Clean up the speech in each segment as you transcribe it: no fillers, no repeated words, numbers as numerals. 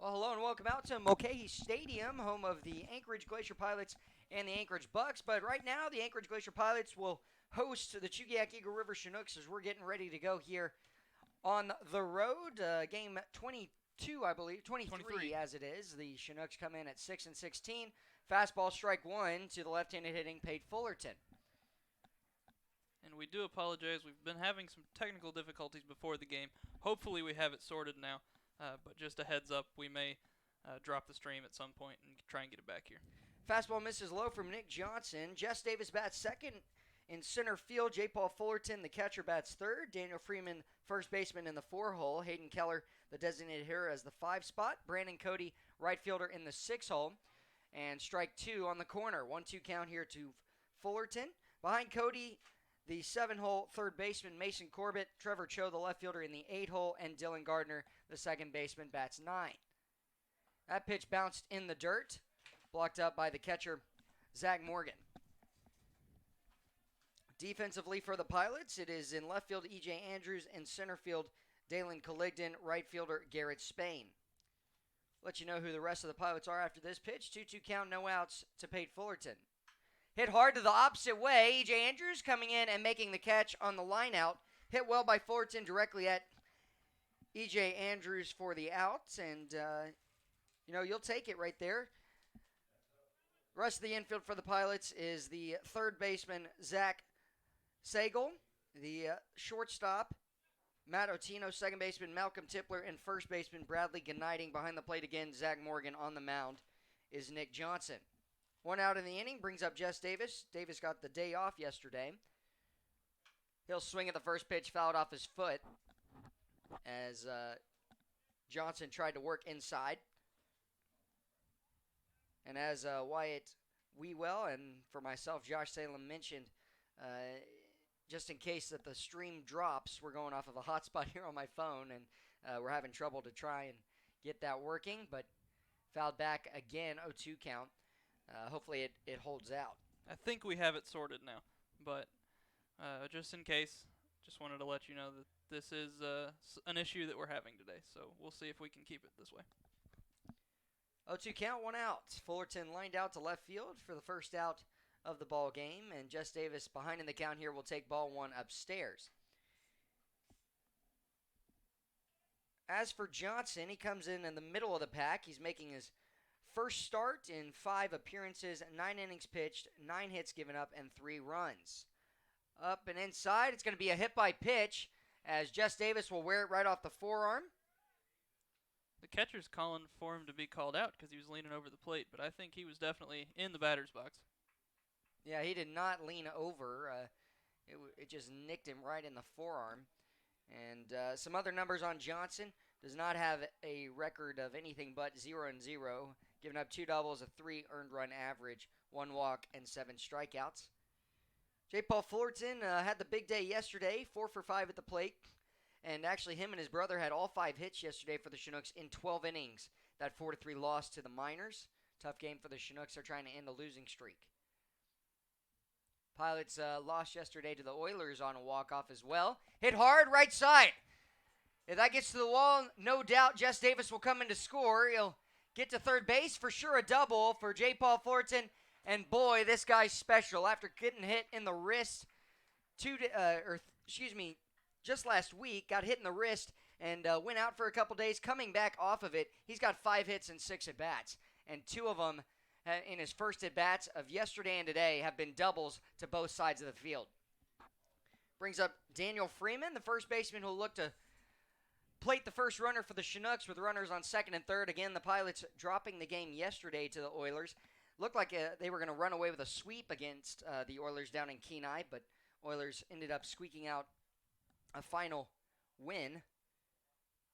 Well, hello and welcome out to Mulcahy Stadium, home of the Anchorage Glacier Pilots and the Anchorage Bucks. But right now, the Anchorage Glacier Pilots will host the Chugiak Eagle River Chinooks as we're getting ready to go here on the road. Game 22, I believe, 23 as it is. The Chinooks come in at 6-16. Fastball strike one to the left-handed hitting Pate Fullerton. And we do apologize. We've been having some technical difficulties before the game. Hopefully we have it sorted now. But just a heads up, we may drop the stream at some point and try and get it back here. Fastball misses low from Nick Johnson. Jess Davis bats second in center field. J. Paul Fullerton, the catcher, bats third. Daniel Freeman, first baseman, in the 4-hole. Hayden Keller, the designated hitter, as the 5 spot. Brandon Cody, right fielder, in the 6-hole. And strike 2 on the corner. 1-2 count here to Fullerton. Behind Cody, the 7-hole third baseman, Mason Corbett. Trevor Cho, the left fielder, in the 8-hole. And Dylan Gardner, the second baseman, bats 9. That pitch bounced in the dirt, blocked up by the catcher, Zach Morgan. Defensively for the Pilots, it is in left field, E.J. Andrews. In center field, Dalen Colligdon. Right fielder, Garrett Spain. Let you know who the rest of the Pilots are after this pitch. 2-2 count, no outs to Pate Fullerton. Hit hard to the opposite way. E.J. Andrews coming in and making the catch on the line out. Hit well by Fullerton directly at E.J. Andrews for the out. And, you'll take it right there. The rest of the infield for the Pilots is the third baseman, Zach Sagel. The shortstop, Matt Otino. Second baseman, Malcolm Tipler. And first baseman, Bradley Gniting. Behind the plate again, Zach Morgan. On the mound is Nick Johnson. 1 out in the inning brings up Jess Davis. Davis got the day off yesterday. He'll swing at the first pitch, fouled off his foot as Johnson tried to work inside. And as Wyatt Wewell and for myself, Josh Salem, mentioned, just in case that the stream drops, we're going off of a hotspot here on my phone, and we're having trouble to try and get that working, but fouled back again, 0-2 count. Hopefully it holds out. I think we have it sorted now, but just in case, just wanted to let you know that this is an issue that we're having today, so we'll see if we can keep it this way. 0-2 count, 1 out. Fullerton lined out to left field for the first out of the ball game, and Jess Davis behind in the count here will take ball 1 upstairs. As for Johnson, he comes in the middle of the pack. He's making his first start in 5 appearances, 9 innings pitched, 9 hits given up, and 3 runs. Up and inside, it's going to be a hit by pitch as Jess Davis will wear it right off the forearm. The catcher's calling for him to be called out because he was leaning over the plate, but I think he was definitely in the batter's box. Yeah, he did not lean over. It just nicked him right in the forearm. And some other numbers on Johnson. Does not have a record of anything but 0-0. Giving up 2 doubles, a 3 earned run average, 1 walk, and 7 strikeouts. J. Paul Fullerton had the big day yesterday, 4 for 5 at the plate. And actually, him and his brother had all 5 hits yesterday for the Chinooks in 12 innings. That 4-3 loss to the Miners. Tough game for the Chinooks. They're trying to end a losing streak. Pilots lost yesterday to the Oilers on a walk-off as well. Hit hard, right side. If that gets to the wall, no doubt Jess Davis will come in to score. He'll get to third base, for sure a double for J. Paul Fullerton. And boy, this guy's special. After getting hit in the wrist just last week, got hit in the wrist and went out for a couple days. Coming back off of it, he's got 5 hits and 6 at-bats. And 2 of them in his first at-bats of yesterday and today have been doubles to both sides of the field. Brings up Daniel Freeman, the first baseman who'll look to plate the first runner for the Chinooks with runners on second and third. Again, the Pilots dropping the game yesterday to the Oilers. Looked like they were going to run away with a sweep against the Oilers down in Kenai, but Oilers ended up squeaking out a final win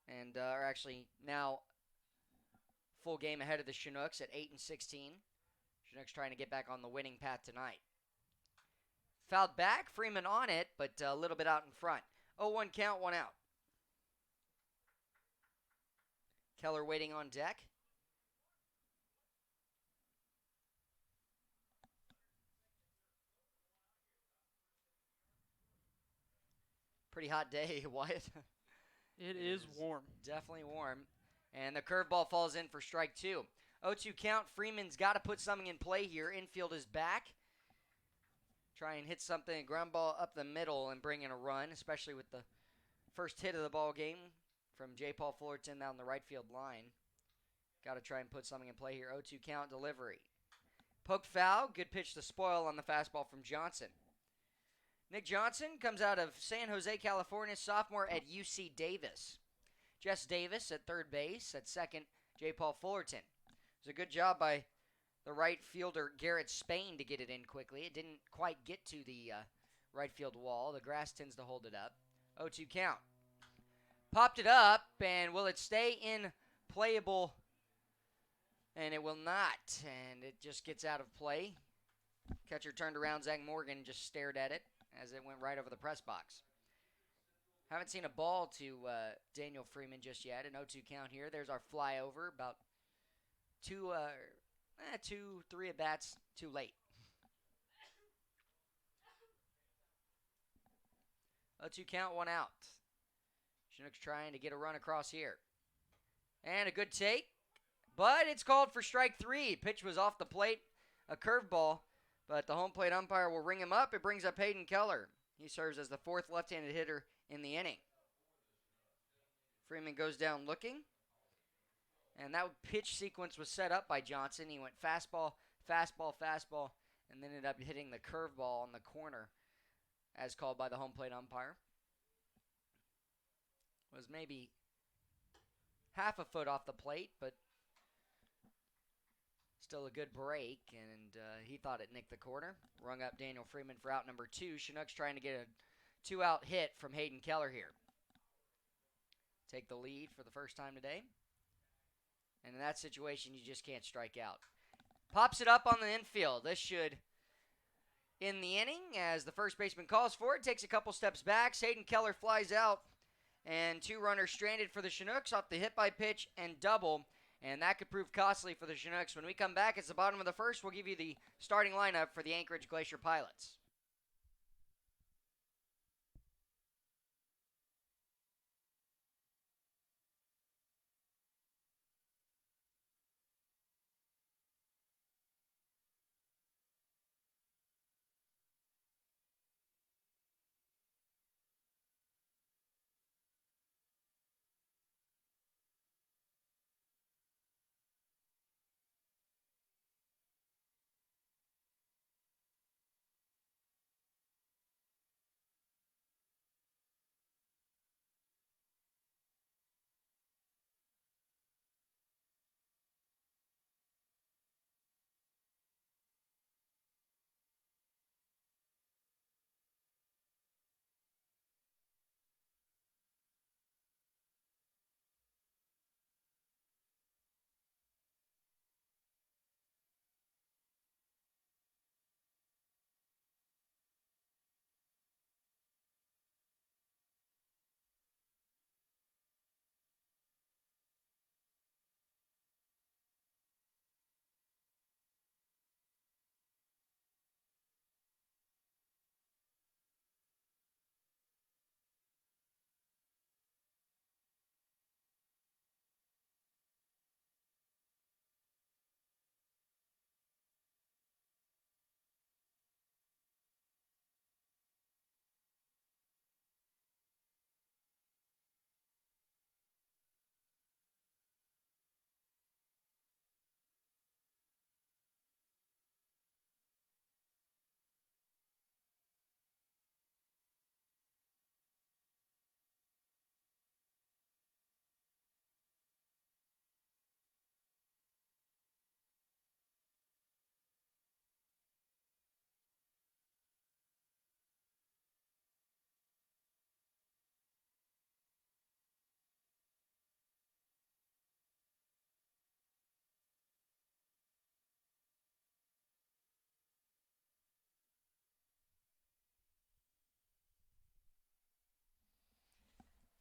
and are actually now full game ahead of the Chinooks at 8-16. Chinooks trying to get back on the winning path tonight. Fouled back, Freeman on it, but a little bit out in front. 0-1 count, 1 out. Keller waiting on deck. Pretty hot day, Wyatt. It is warm. Definitely warm. And the curveball falls in for strike 2. 0-2 count. Freeman's got to put something in play here. Infield is back. Try and hit something, ground ball up the middle and bring in a run, especially with the first hit of the ball game from J. Paul Fullerton down the right field line. Got to try and put something in play here. 0-2 count delivery. Poke foul. Good pitch to spoil on the fastball from Johnson. Nick Johnson comes out of San Jose, California, sophomore at UC Davis. Jess Davis at third base. At second, J. Paul Fullerton. It was a good job by the right fielder Garrett Spain to get it in quickly. It didn't quite get to the right field wall. The grass tends to hold it up. 0-2 count. Popped it up, and will it stay in playable? And it will not, and it just gets out of play. Catcher turned around, Zach Morgan, and just stared at it as it went right over the press box. Haven't seen a ball to Daniel Freeman just yet. An 0-2 count here. There's our flyover, about 3 at-bats too late. 0-2 count, 1 out. Chinooks trying to get a run across here. And a good take, but it's called for strike 3. Pitch was off the plate, a curveball, but the home plate umpire will ring him up. It brings up Hayden Keller. He serves as the 4th left-handed hitter in the inning. Freeman goes down looking. And that pitch sequence was set up by Johnson. He went fastball, fastball, fastball, and then ended up hitting the curveball on the corner as called by the home plate umpire. Was maybe half a foot off the plate, but still a good break, and he thought it nicked the corner. Rung up Daniel Freeman for out number 2. Chinooks trying to get a 2-out hit from Hayden Keller here. Take the lead for the first time today. And in that situation, you just can't strike out. Pops it up on the infield. This should end the inning as the first baseman calls for it. Takes a couple steps back. Hayden Keller flies out. And 2 runners stranded for the Chinooks off the hit by pitch and double. And that could prove costly for the Chinooks. When we come back, it's the bottom of the first. We'll give you the starting lineup for the Anchorage Glacier Pilots.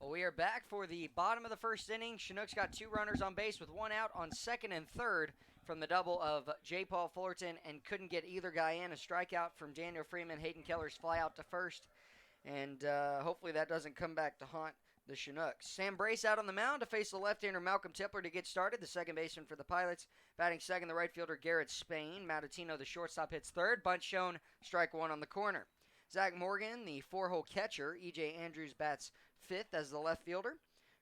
Well, we are back for the bottom of the first inning. Chinooks got 2 runners on base with 1 out on second and third from the double of J. Paul Fullerton and couldn't get either guy in. A strikeout from Daniel Freeman. Hayden Keller's fly out to first. And hopefully that doesn't come back to haunt the Chinooks. Sam Brace out on the mound to face the left-hander Malcolm Tipler to get started, the second baseman for the Pilots. Batting second, the right fielder Garrett Spain. Matutino, the shortstop, hits third. Bunt shown, strike one on the corner. Zach Morgan, the four-hole catcher. E.J. Andrews bats fifth as the left fielder.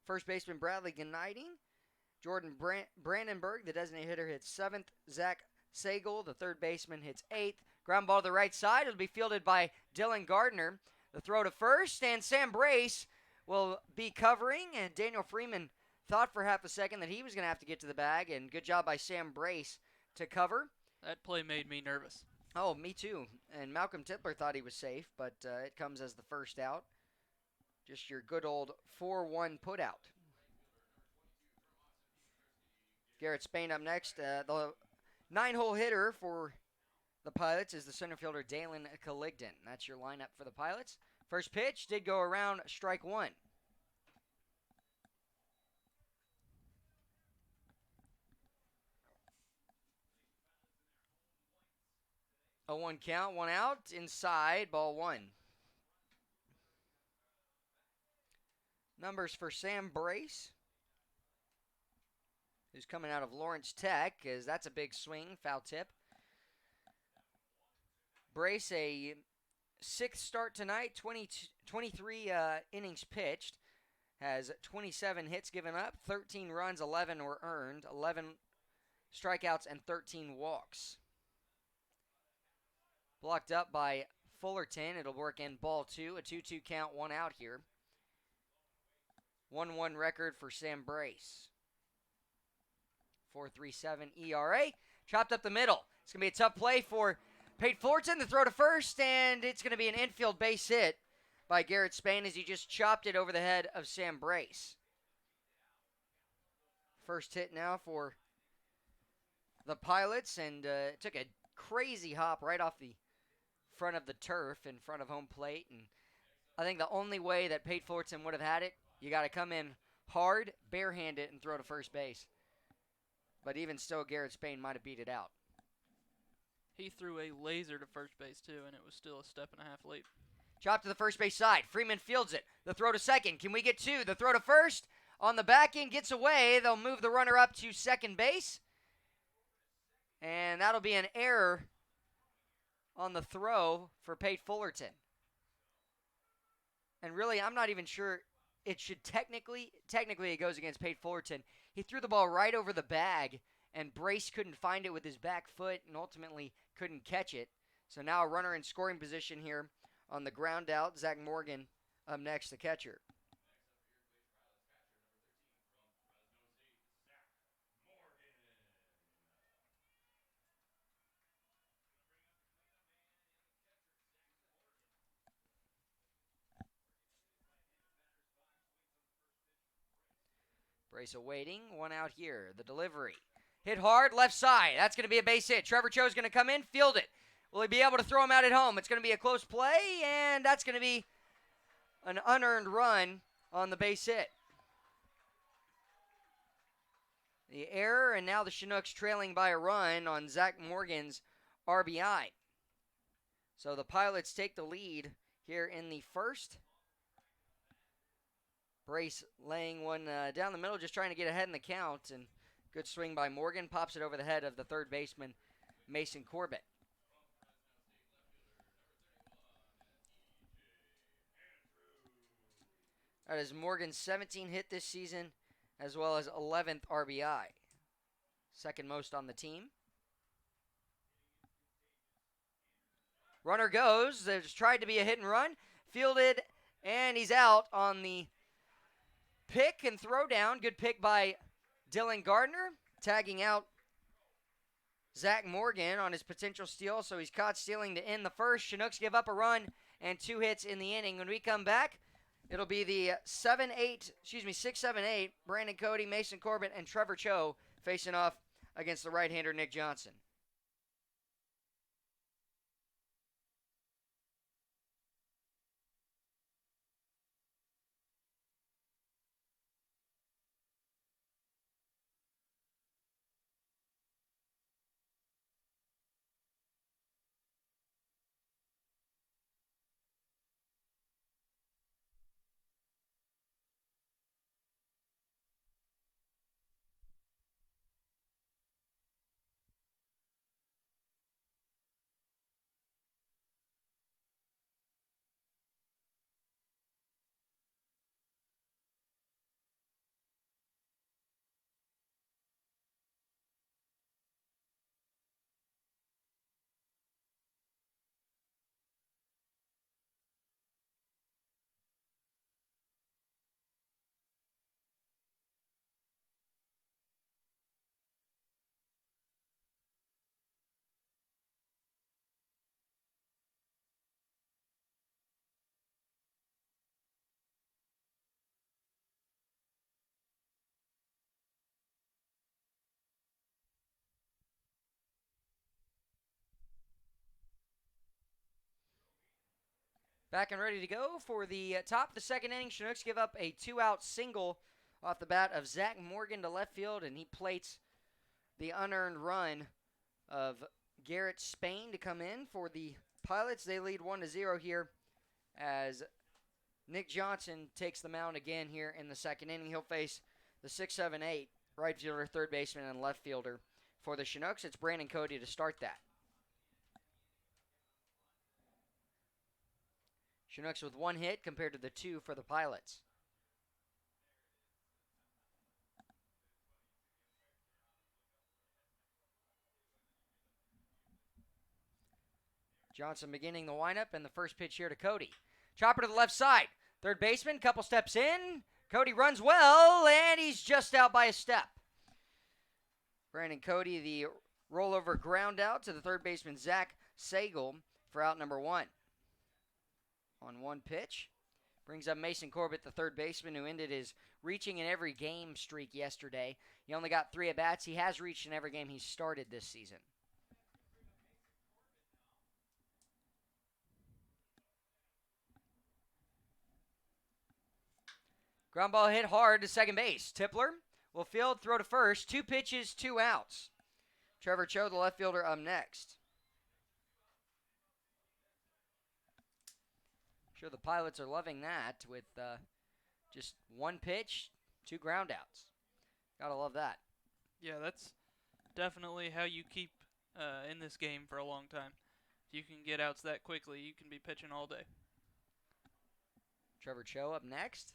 First baseman Bradley Genniding. Jordan Brandenburg, the designated hitter, hits seventh. Zach Sagel, the third baseman, hits eighth. Ground ball to the right side. It'll be fielded by Dylan Gardner. The throw to first, and Sam Brace will be covering, and Daniel Freeman thought for half a second that he was going to have to get to the bag, and good job by Sam Brace to cover. That play made me nervous. Oh, me too. And Malcolm Tipler thought he was safe, but it comes as the first out. Just your good old 4-1 putout. Garrett Spain up next. The 9-hole hitter for the Pilots is the center fielder Dalen Caligden. That's your lineup for the Pilots. First pitch did go around, strike one. A 1 count, 1 out, inside, ball one. Numbers for Sam Brace, who's coming out of Lawrence Tech, as that's a big swing, foul tip. Brace, a sixth start tonight, 23 innings pitched, has 27 hits given up, 13 runs, 11 were earned, 11 strikeouts, and 13 walks. Blocked up by Fullerton. It'll work in ball two, a 2-2 count, 1 out here. 1-1 record for Sam Brace. 4.37 ERA. Chopped up the middle. It's going to be a tough play for Pate Fullerton. The throw to first, and it's going to be an infield base hit by Garrett Spain as he just chopped it over the head of Sam Brace. First hit now for the Pilots, and it took a crazy hop right off the front of the turf in front of home plate. And I think the only way that Pate Fullerton would have had it, you got to come in hard, barehanded, and throw to first base. But even still, Garrett Spain might have beat it out. He threw a laser to first base, too, and it was still a step and a half late. Chop to the first base side. Freeman fields it. The throw to second. Can we get two? The throw to first. On the back end, gets away. They'll move the runner up to second base. And that'll be an error on the throw for Pate Fullerton. And really, I'm not even sure it should technically it goes against Pate Fullerton. He threw the ball right over the bag, and Brace couldn't find it with his back foot and ultimately couldn't catch it. So now a runner in scoring position here on the ground out. Zach Morgan up next, the catcher. Brace awaiting, 1 out here. The delivery. Hit hard, left side. That's going to be a base hit. Trevor Cho's going to come in, field it. Will he be able to throw him out at home? It's going to be a close play, and that's going to be an unearned run on the base hit. The error, and now the Chinooks trailing by a run on Zach Morgan's RBI. So the Pilots take the lead here in the first. Brace laying one down the middle, just trying to get ahead in the count, and good swing by Morgan. Pops it over the head of the third baseman, Mason Corbett. That is Morgan's 17th hit this season, as well as 11th RBI. Second most on the team. Runner goes. There's tried to be a hit and run. Fielded, and he's out on the pick and throw down. Good pick by Dylan Gardner, tagging out Zach Morgan on his potential steal. So he's caught stealing to end the first. Chinooks give up a run and 2 hits in the inning. When we come back, it'll be the 6-7-8, Brandon Cody, Mason Corbett, and Trevor Cho facing off against the right-hander Nick Johnson. Back and ready to go for the top of the second inning. Chinooks give up a 2-out single off the bat of Zach Morgan to left field, and he plates the unearned run of Garrett Spain to come in for the Pilots. They lead 1-0 here as Nick Johnson takes the mound again here in the second inning. He'll face the 6-7-8 right fielder, third baseman, and left fielder for the Chinooks. It's Brandon Cody to start that. Chinooks with 1 hit compared to the 2 for the Pilots. Johnson beginning the windup, and the first pitch here to Cody. Chopper to the left side. Third baseman, couple steps in. Cody runs well, and he's just out by a step. Brandon Cody, the rollover ground out to the third baseman, Zach Sagal, for out number 1. On 1 pitch. Brings up Mason Corbett, the third baseman, who ended his reaching in every game streak yesterday. He only got 3 at-bats. He has reached in every game he's started this season. Ground ball hit hard to second base. Tipler will field, throw to first. 2 pitches, 2 outs. Trevor Cho, the left fielder, up next. Sure, the Pilots are loving that with just 1 pitch, 2 ground outs. Gotta love that. Yeah, that's definitely how you keep in this game for a long time. If you can get outs that quickly, you can be pitching all day. Trevor Cho up next.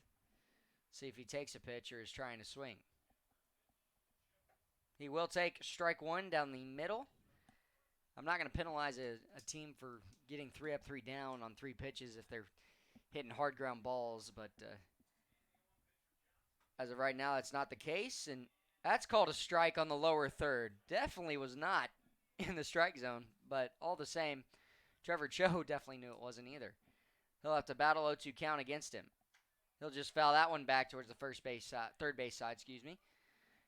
See if he takes a pitch or is trying to swing. He will take strike 1 down the middle. I'm not going to penalize a team for getting 3 up, 3 down on 3 pitches if they're hitting hard ground balls, but as of right now, that's not the case, and that's called a strike on the lower third. Definitely was not in the strike zone, but all the same, Trevor Cho definitely knew it wasn't either. He'll have to battle 0-2 count against him. He'll just foul that one back towards the third base side,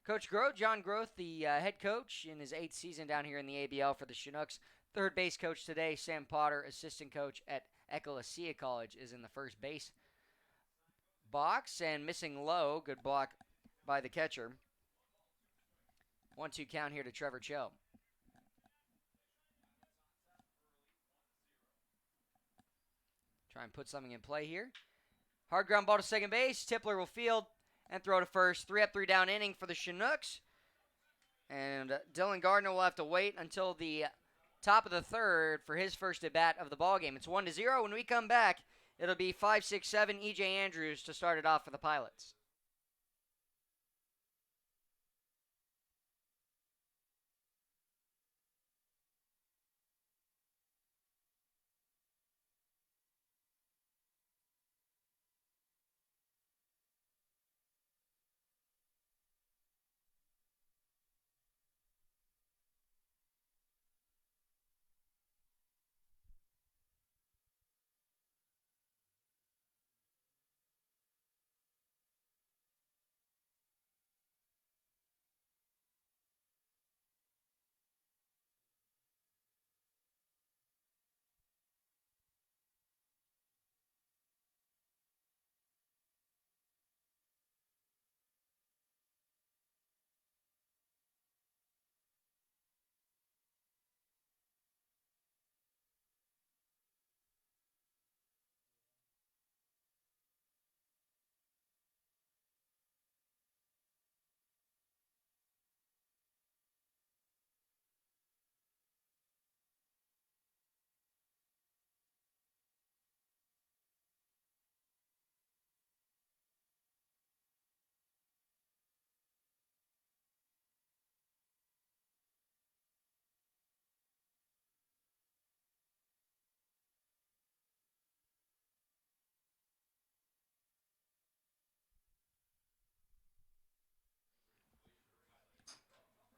Coach Groth, John Groth, the head coach in his 8th season down here in the ABL for the Chinooks. Third base coach today, Sam Potter, assistant coach at Ecclesia College, is in the first base box and missing low. Good block by the catcher. 1-2 count here to Trevor Cho. Try and put something in play here. Hard ground ball to second base. Tipler will field and throw to first. 3 up, 3 down inning for the Chinooks. And Dylan Gardner will have to wait until the top of the third for his first at-bat of the ballgame. It's 1-0. When we come back, it'll be 5-6-7 E.J. Andrews to start it off for the Pilots.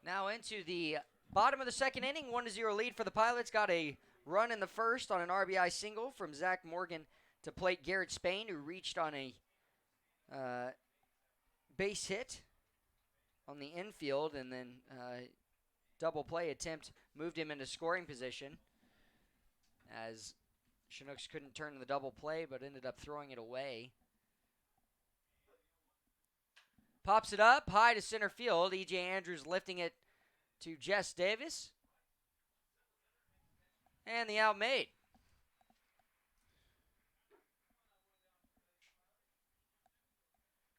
Now into the bottom of the second inning, 1-0 lead for the Pilots. Got a run in the first on an RBI single from Zach Morgan to plate Garrett Spain, who reached on a base hit on the infield, and then double play attempt moved him into scoring position as Chinooks couldn't turn the double play, but ended up throwing it away. Pops it up high to center field. E.J. Andrews lifting it to Jess Davis. And the out made.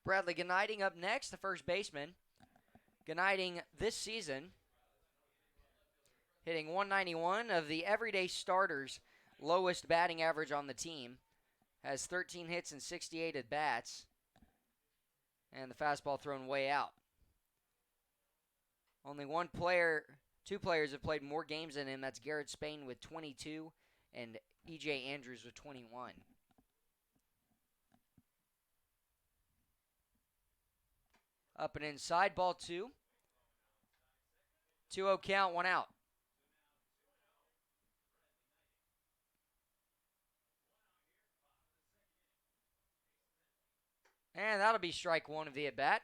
Bradley Gniding up next, the first baseman. Gniding this season, hitting 191 of the everyday starters, lowest batting average on the team. Has 13 hits and 68 at bats. And the fastball thrown way out. Only two players have played more games than him. That's Garrett Spain with 22 and E.J. Andrews with 21. Up and inside, ball 2. 2-0 count, 1 out. And that'll be strike 1 of the at-bat.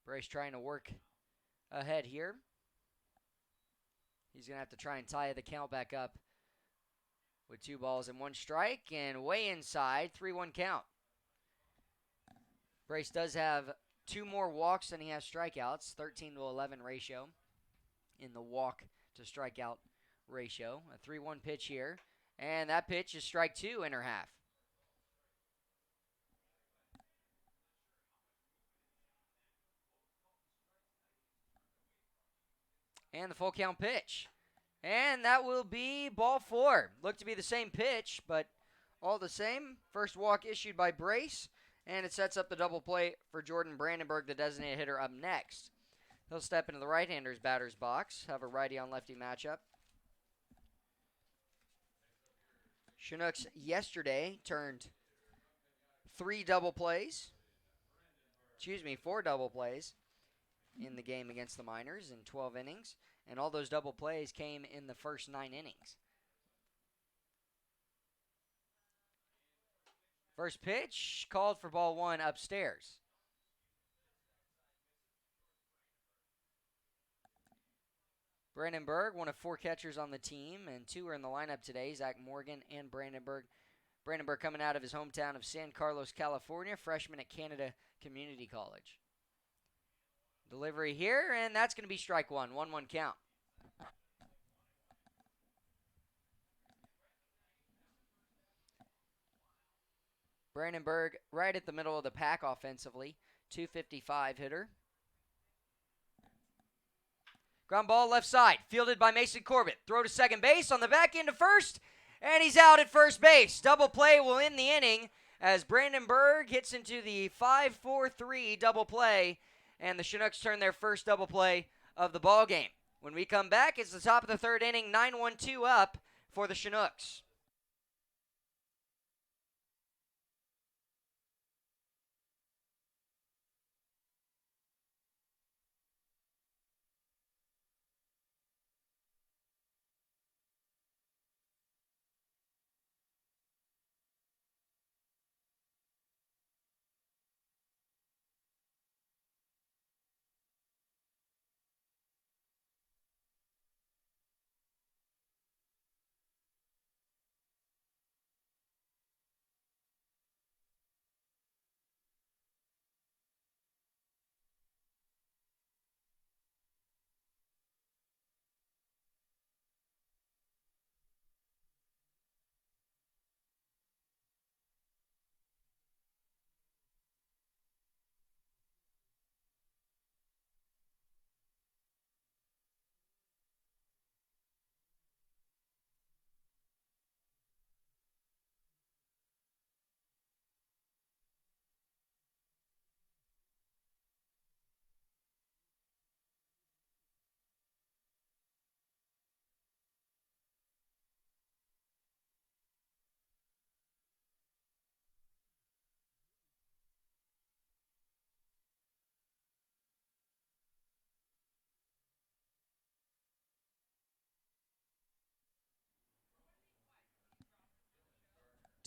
Brace trying to work ahead here. He's going to have to try and tie the count back up with 2 balls and 1 strike. And way inside, 3-1 count. Brace does have 2 more walks than he has strikeouts, 13-11 ratio in the walk to strikeout ratio. A 3-1 pitch here. And that pitch is strike 2, inner half. And the full count pitch. And that will be ball 4. Looked to be the same pitch, but all the same. First walk issued by Brace. And it sets up the double play for Jordan Brandenburg, the designated hitter, up next. He'll step into the right-hander's batter's box. Have a righty-on-lefty matchup. Chinooks yesterday turned 4 double plays in the game against the Miners in 12 innings. And all those double plays came in the first 9 innings. First pitch, called for ball 1 upstairs. Brandenburg, one of 4 catchers on the team, and 2 are in the lineup today, Zach Morgan and Brandenburg. Brandenburg coming out of his hometown of San Carlos, California, freshman at Canada Community College. Delivery here, and that's going to be strike 1, 1-1 count. Brandenburg right at the middle of the pack offensively, 255 hitter. Ground ball left side, fielded by Mason Corbett. Throw to second base, on the back end to first, and he's out at first base. Double play will end the inning as Brandenburg hits into the 5-4-3 double play, and the Chinooks turn their first double play of the ball game. When we come back, it's the top of the 3rd inning, 9-1-2 up for the Chinooks.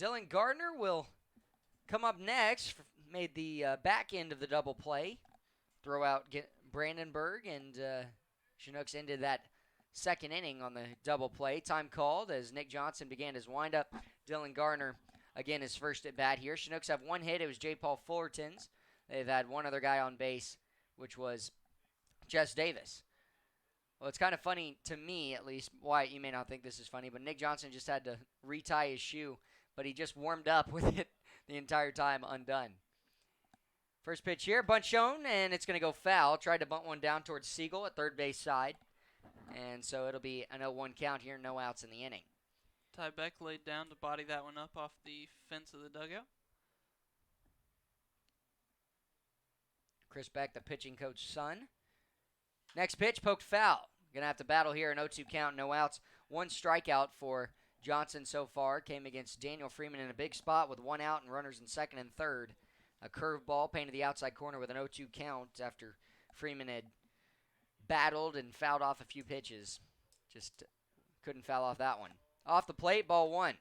Dylan Gardner will come up next. Made the back end of the double play. Throw out Brandenburg, and Chinooks ended that second inning on the double play. Time called as Nick Johnson began his windup. Dylan Garner, again, his first at bat here. Chinooks have one hit. It was J. Paul Fullerton's. They've had one other guy on base, which was Jess Davis. Well, it's kind of funny to me, at least. Wyatt, you may not think this is funny, but Nick Johnson just had to retie his shoe, but he just warmed up with it the entire time undone. First pitch here, bunt shown, and it's going to go foul. Tried to bunt one down towards Siegel at third base side, and so it'll be an 0-1 count here, no outs in the inning. Ty Beck laid down to body that one up off the fence of the dugout. Chris Beck, the pitching coach's son. Next pitch, poked foul. Going to have to battle here, an 0-2 count, no outs. One strikeout for Johnson so far. Came against Daniel Freeman in a big spot with one out and runners in second and third. A curveball painted the outside corner with an 0-2 count after Freeman had battled and fouled off a few pitches. Just couldn't foul off that one. Off the plate, ball one.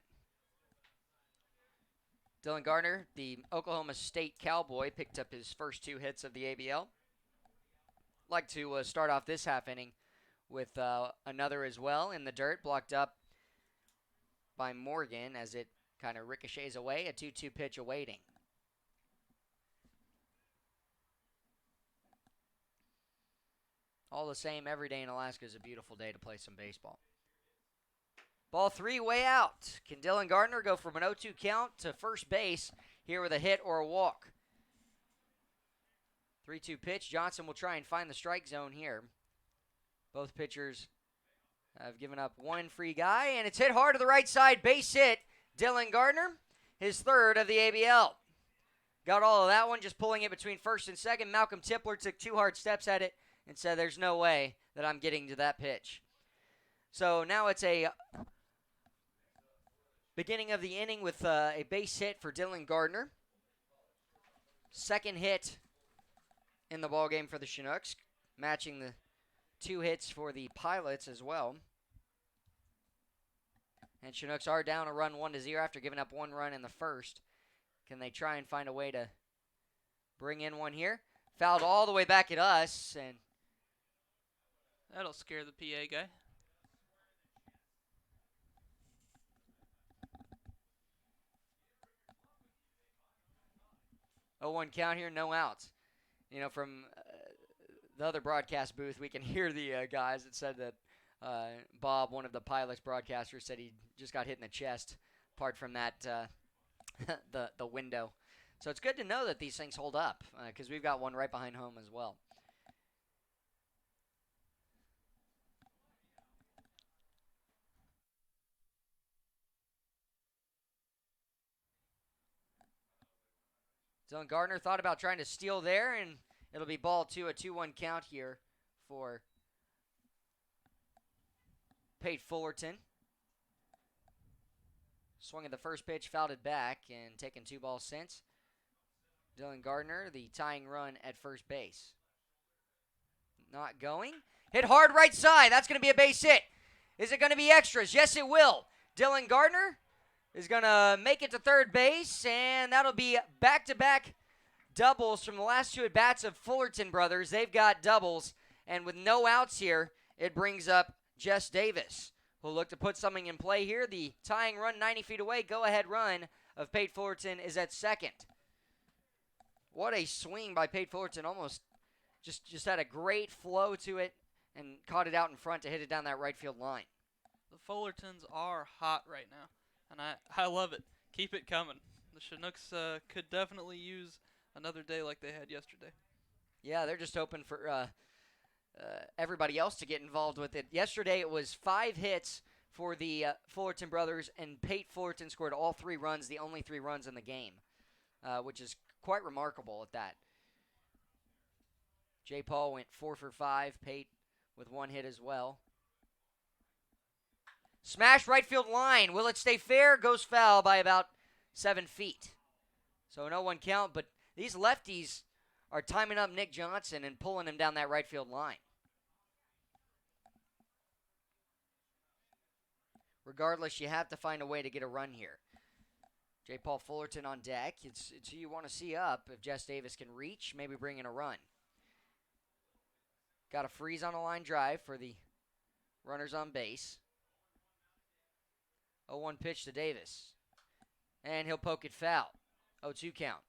Dylan Gardner, the Oklahoma State Cowboy, picked up his first two hits of the ABL. Like to start off this half inning with another as well in the dirt, blocked up by Morgan as it kind of ricochets away. A 2-2 pitch awaiting. All the same, every day in Alaska is a beautiful day to play some baseball. Ball three, way out. Can Dylan Gardner go from an 0-2 count to first base here with a hit or a walk? 3-2 pitch. Johnson will try and find the strike zone here. Both pitchers have given up one free guy, and it's hit hard to the right side. Base hit. Dylan Gardner, his third of the ABL. Got all of that one, just pulling it between first and second. Malcolm Tipler took two hard steps at it and said, there's no way that I'm getting to that pitch. So now it's a beginning of the inning with a base hit for Dylan Gardner. Second hit in the ballgame for the Chinooks, matching the two hits for the Pilots as well. And Chinooks are down a run 1-0 after giving up one run in the first. Can they try and find a way to bring in one here? Fouled all the way back at us, and that'll scare the PA guy. Oh, 1 count here, no outs. You know, from the other broadcast booth, we can hear the guys that said that Bob, one of the Pilots broadcasters, said he just got hit in the chest, apart from that, the window. So it's good to know that these things hold up, because we've got one right behind home as well. Dylan Gardner thought about trying to steal there, and it'll be ball two, a 2-1 count here for Pate Fullerton. Swung at the first pitch, fouled it back, and taken 2 balls since. Dylan Gardner, the tying run at first base. Not going. Hit hard right side. That's going to be a base hit. Is it going to be extras? Yes, it will. Dylan Gardner is going to make it to third base, and that'll be back-to-back doubles from the last two at-bats of Fullerton brothers. They've got doubles, and with no outs here, it brings up Jess Davis, who'll look to put something in play here. The tying run 90 feet away, go-ahead run of Pate Fullerton is at second. What a swing by Pate Fullerton. Almost just had a great flow to it and caught it out in front to hit it down that right field line. The Fullertons are hot right now, and I love it. Keep it coming. The Chinooks could definitely use another day like they had yesterday. Yeah, they're just hoping for everybody else to get involved with it. Yesterday it was 5 hits for the Fullerton brothers, and Pate Fullerton scored all 3 runs, the only 3 runs in the game, which is quite remarkable at that. J. Paul went 4 for 5, Pate with 1 hit as well. Smash right field line. Will it stay fair? Goes foul by about 7 feet. So an 0-1 count, but these lefties are timing up Nick Johnson and pulling him down that right field line. Regardless, you have to find a way to get a run here. J. Paul Fullerton on deck. It's who you want to see up. If Jess Davis can reach, maybe bring in a run. Got a freeze on a line drive for the Runners on base. 0-1 pitch to Davis. And he'll poke it foul. 0-2 count.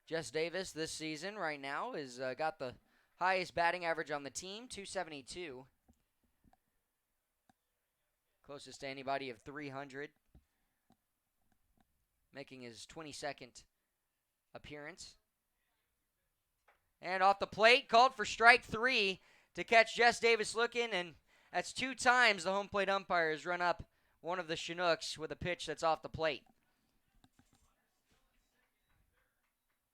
Jess Davis this season right now is got the highest batting average on the team, 272. Closest to anybody of 300. Making his 22nd appearance. And off the plate, called for strike 3 to catch Jess Davis looking, and that's 2 times the home plate umpire has run up one of the Chinooks with a pitch that's off the plate.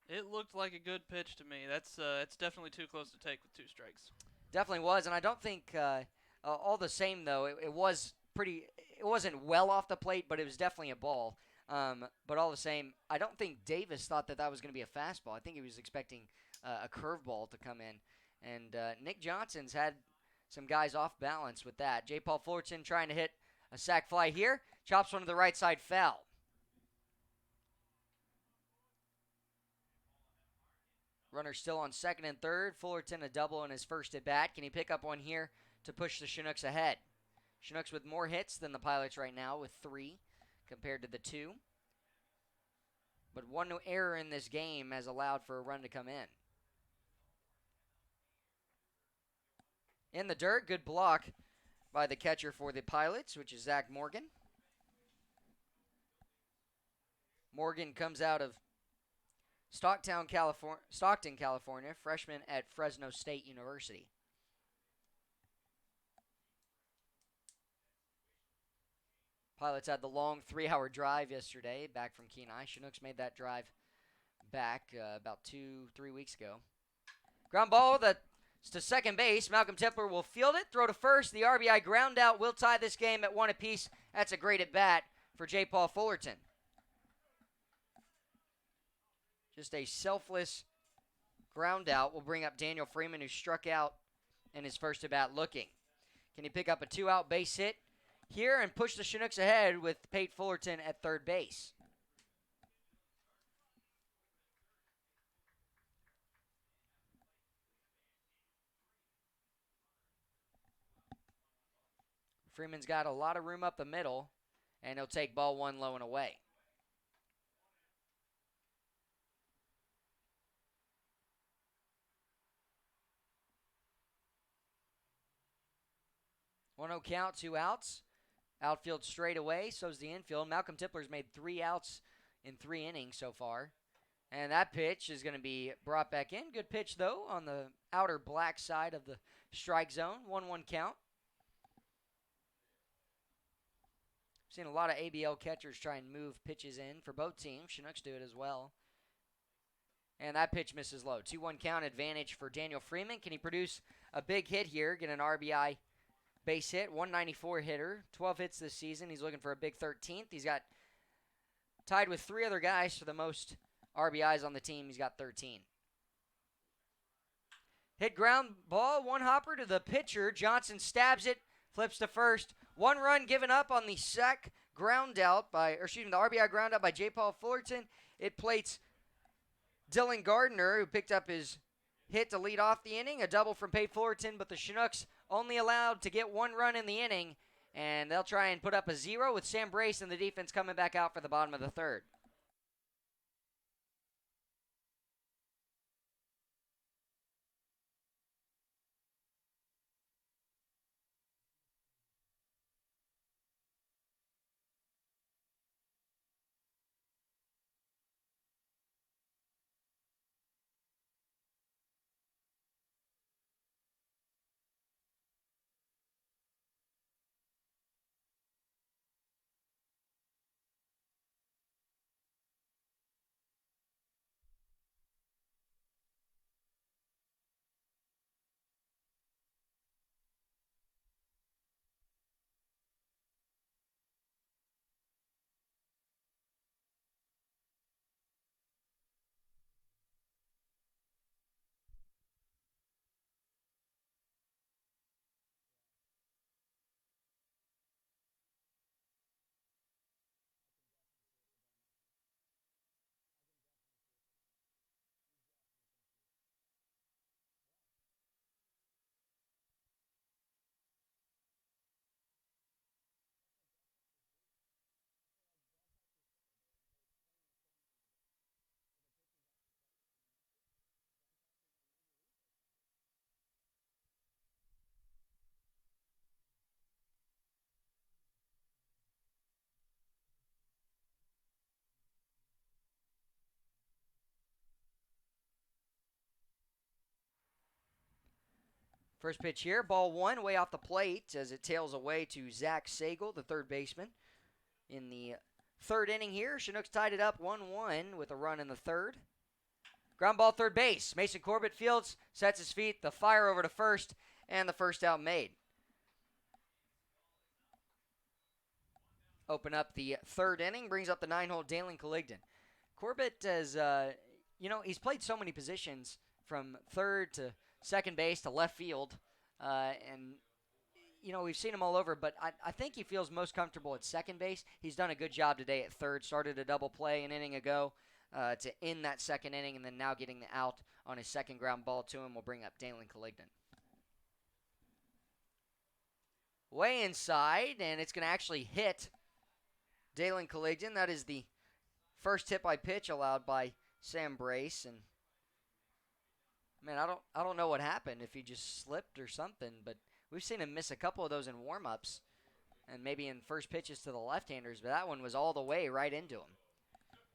It looked like a good pitch to me. It's definitely too close to take with 2 strikes. Definitely was, and I don't think all the same though. It wasn't well off the plate, but it was definitely a ball. But all the same, I don't think Davis thought that was going to be a fastball. I think he was expecting a curveball to come in, and Nick Johnson's had some guys off balance with that. J. Paul Fullerton trying to hit a sac fly here, chops one to the right side foul. Runner still on second and third. Fullerton a double in his first at bat. Can he pick up one here to push the Chinooks ahead? Chinooks with more hits than the Pilots right now with 3 compared to the 2. But one error in this game has allowed for a run to come in. In the dirt, good block by the catcher for the Pilots, which is Zach Morgan. Morgan comes out of Stockton, California, freshman at Fresno State University. Pilots had the long 3-hour drive yesterday back from Kenai. Chinooks made that drive back about 2-3 weeks ago. Ground ball that's to second base. Malcolm Templer will field it, throw to first. The RBI ground out will tie this game at 1 apiece. That's a great at bat for J. Paul Fullerton. Just a selfless ground out will bring up Daniel Freeman, who struck out in his first at bat looking. Can he pick up a 2-out base hit here and push the Chinooks ahead with Pate Fullerton at third base? Freeman's got a lot of room up the middle, and he'll take ball 1 low and away. 1-0 count, 2 outs. Outfield straight away, so's the infield. Malcolm Tipler's made 3 outs in 3 innings so far. And that pitch is going to be brought back in. Good pitch, though, on the outer black side of the strike zone. 1-1 count. Seen a lot of ABL catchers try and move pitches in for both teams. Chinooks do it as well. And that pitch misses low. 2-1 count advantage for Daniel Freeman. Can he produce a big hit here, get an RBI base hit? 194 hitter, 12 hits this season. He's looking for a big 13th. He's got tied with 3 other guys for the most RBIs on the team. He's got 13. Hit ground ball, 1 hopper to the pitcher. Johnson stabs it, flips to first. 1 run given up on the the RBI ground out by J. Paul Fullerton. It plates Dylan Gardner, who picked up his hit to lead off the inning. A double from Pate Fullerton, but the Chinooks only allowed to get 1 run in the inning, and they'll try and put up a 0 with Sam Brace and the defense coming back out for the bottom of the 3rd. First pitch here, ball one, way off the plate as it tails away to Zach Sagel, the third baseman. In the third inning here, Chinooks tied it up 1-1 with a run in the third. Ground ball third base. Mason Corbett fields, sets his feet, the fire over to first, and the first out made. Open up the third inning, brings up the 9-hole Dalen Colligdon. Corbett has, he's played so many positions from third to second base to left field, and we've seen him all over, but I think he feels most comfortable at second base. He's done a good job today at third. Started a double play an inning ago to end that second inning, and then now getting the out on his second ground ball to him will bring up Dalen Colligdon. Way inside, and it's going to actually hit Dalen Colligdon. That is the first hit by pitch allowed by Sam Brace, and man, I don't know what happened, if he just slipped or something, but we've seen him miss a couple of those in warm-ups and maybe in first pitches to the left-handers, but that one was all the way right into him.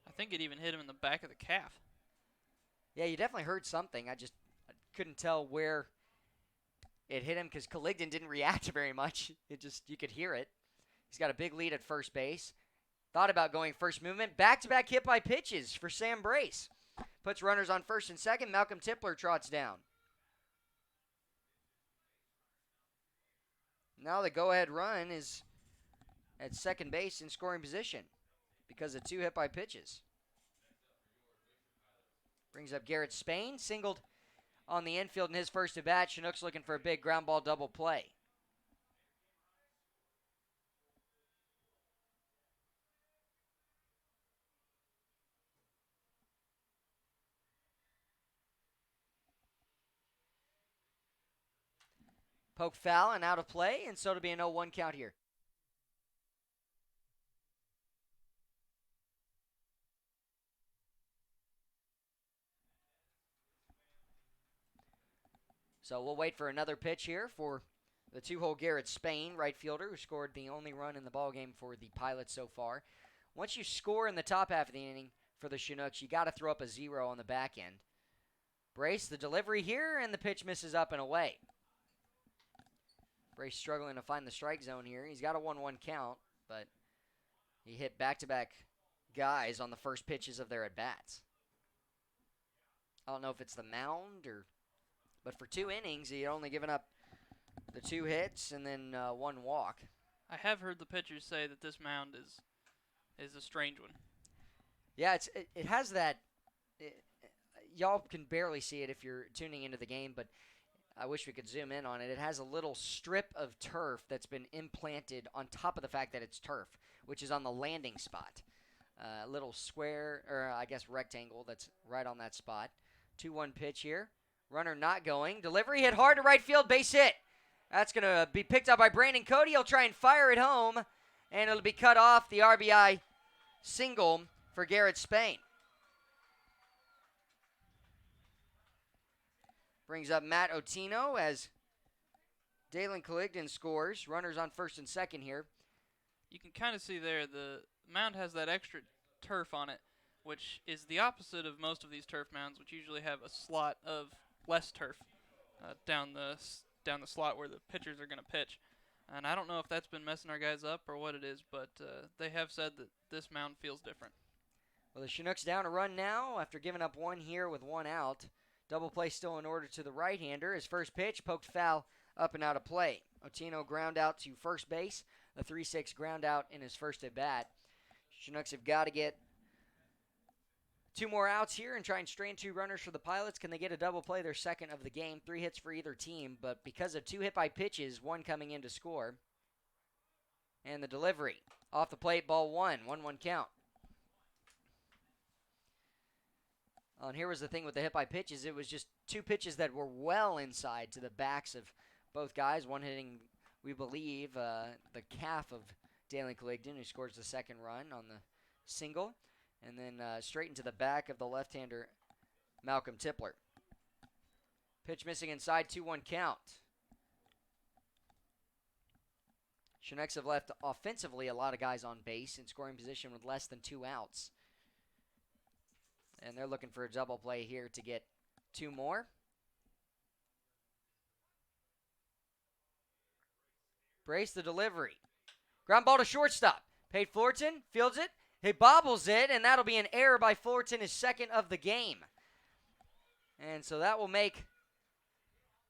I think it even hit him in the back of the calf. Yeah, you definitely heard something. I couldn't tell where it hit him because Colligdon didn't react very much. You could hear it. He's got a big lead at first base. Thought about going first movement. Back-to-back hit by pitches for Sam Brace. Puts runners on first and second. Malcolm Tipler trots down. Now the go-ahead run is at second base in scoring position because of 2 hit by pitches. Brings up Garrett Spain. Singled on the infield in his first at-bat. Chinooks looking for a big ground ball double play. Poke foul and out of play, and so it'll be an 0-1 count here. So we'll wait for another pitch here for the 2-hole Garrett Spain, right fielder, who scored the only run in the ballgame for the Pilots so far. Once you score in the top half of the inning for the Chinooks, you got to throw up a 0 on the back end. Brace the delivery here, and the pitch misses up and away. Brace struggling to find the strike zone here. He's got a 1-1 count, but he hit back-to-back guys on the first pitches of their at-bats. I don't know if it's the mound but for 2 innings, he had only given up the 2 hits and then 1 walk. I have heard the pitchers say that this mound is a strange one. Yeah, it has that. Y'all can barely see it if you're tuning into the game, but I wish we could zoom in on it. It has a little strip of turf that's been implanted on top of the fact that it's turf, which is on the landing spot. A little square, or I guess rectangle, that's right on that spot. 2-1 pitch here. Runner not going. Delivery hit hard to right field, base hit. That's going to be picked up by Brandon Cody. He'll try and fire it home, and it'll be cut off. The RBI single for Garrett Spain. Brings up Matt Otino as Dalen Colligdon scores. Runners on first and second here. You can kind of see there the mound has that extra turf on it, which is the opposite of most of these turf mounds, which usually have a slot of less turf down the slot where the pitchers are going to pitch. And I don't know if that's been messing our guys up or what it is, but they have said that this mound feels different. Well, the Chinooks down a run now after giving up 1 here with 1 out. Double play still in order to the right-hander. His first pitch poked foul up and out of play. Otino ground out to first base. A 3-6 ground out in his first at-bat. Chinooks have got to get 2 more outs here and try and strain 2 runners for the Pilots. Can they get a double play, their second of the game? 3 hits for either team, but because of 2 hit by pitches, 1 coming in to score. And the delivery. Off the plate, ball 1. 1-1 count. And here was the thing with the hit by pitches. It was just 2 pitches that were well inside to the backs of both guys. One hitting, we believe, the calf of Dalen Colligdon, who scores the second run on the single. And then straight into the back of the left-hander, Malcolm Tipler. Pitch missing inside, 2-1 count. Chinooks have left offensively a lot of guys on base in scoring position with less than 2 outs. And they're looking for a double play here to get 2 more. Brace the delivery. Ground ball to shortstop. Pate Fullerton fields it. He bobbles it, and that'll be an error by Fullerton, his second of the game. And so that will make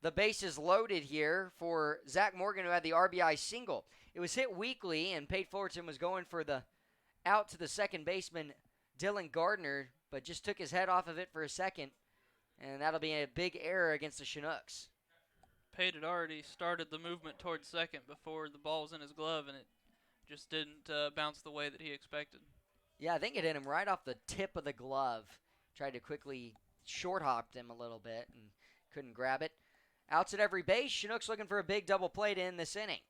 the bases loaded here for Zach Morgan, who had the RBI single. It was hit weakly, and Pate Fullerton was going for the out to the second baseman, Dylan Gardner, but just took his head off of it for a second, and that'll be a big error against the Chinooks. Pate had already started the movement towards second before the ball was in his glove, and it just didn't bounce the way that he expected. Yeah, I think it hit him right off the tip of the glove. Tried to quickly short-hopped him a little bit and couldn't grab it. Outs at every base. Chinooks looking for a big double play to end this inning.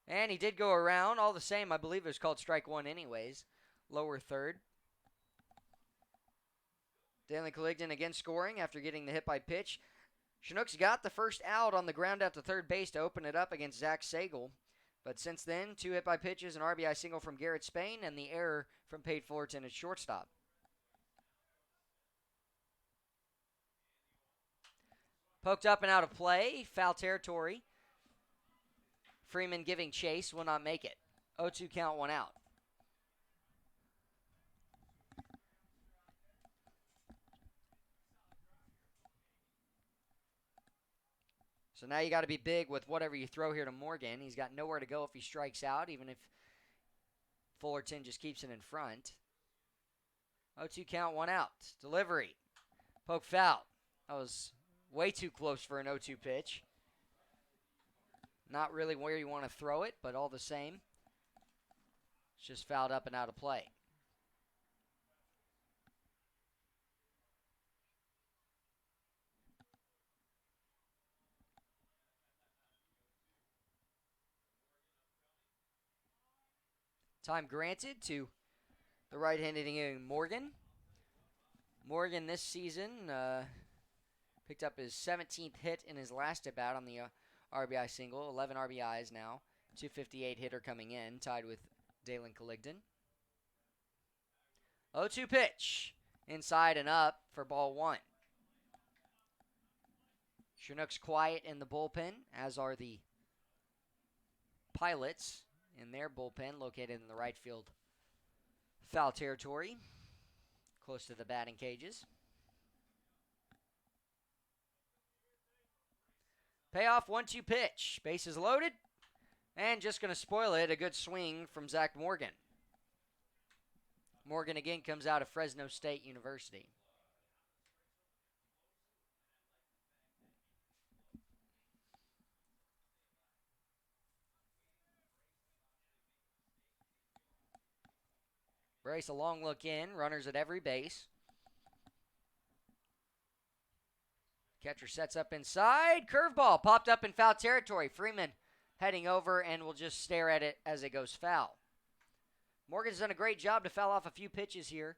And he did go around. All the same, I believe it was called strike one anyways. Lower third. Dalen Colligdon again scoring after getting the hit by pitch. Chinooks got the first out on the ground out to third base to open it up against Zach Sagel. But since then, 2 hit by pitches, an RBI single from Garrett Spain, and the error from Pate Fullerton at shortstop. Poked up and out of play. Foul territory. Freeman giving chase, will not make it. 0-2 count, 1 out. So now you got to be big with whatever you throw here to Morgan. He's got nowhere to go if he strikes out, even if Fullerton just keeps it in front. 0-2 count, 1 out. Delivery. Poke foul. That was way too close for an 0-2 pitch. Not really where you want to throw it, but all the same, it's just fouled up and out of play. Time granted to the right-handed hitting Morgan. Morgan this season picked up his 17th hit in his last at-bat on the RBI single. 11 RBIs now. 258 hitter coming in, tied with Dalen Colligdon. 0-2 pitch. Inside and up for ball 1. Chinooks quiet in the bullpen, as are the Pilots in their bullpen, located in the right field foul territory, close to the batting cages. Payoff 1-2 pitch. Bases loaded. And just going to spoil it, a good swing from Zach Morgan. Morgan again comes out of Fresno State University. Brace a long look in. Runners at every base. Catcher sets up inside. Curveball popped up in foul territory. Freeman heading over and will just stare at it as it goes foul. Morgan's done a great job to foul off a few pitches here.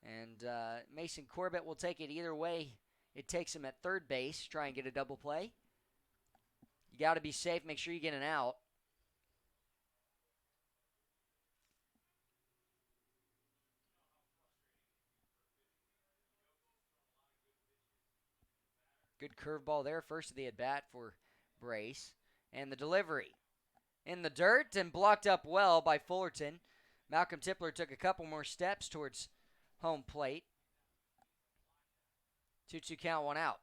And Mason Corbett will take it either way. It takes him at third base. Try and get a double play. You got to be safe. Make sure you get an out. Good curveball there. First of the at-bat for Brace. And the delivery. In the dirt and blocked up well by Fullerton. Malcolm Tipler took a couple more steps towards home plate. 2-2 count, 1 out.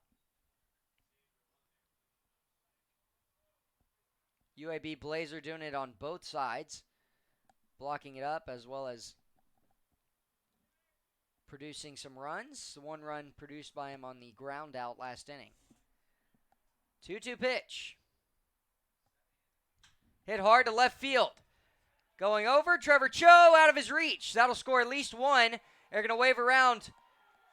UAB Blazer doing it on both sides. Blocking it up as well as producing some runs. The 1 run produced by him on the ground out last inning. 2-2 pitch. Hit hard to left field. Going over, Trevor Cho out of his reach. That'll score at least 1. They're going to wave around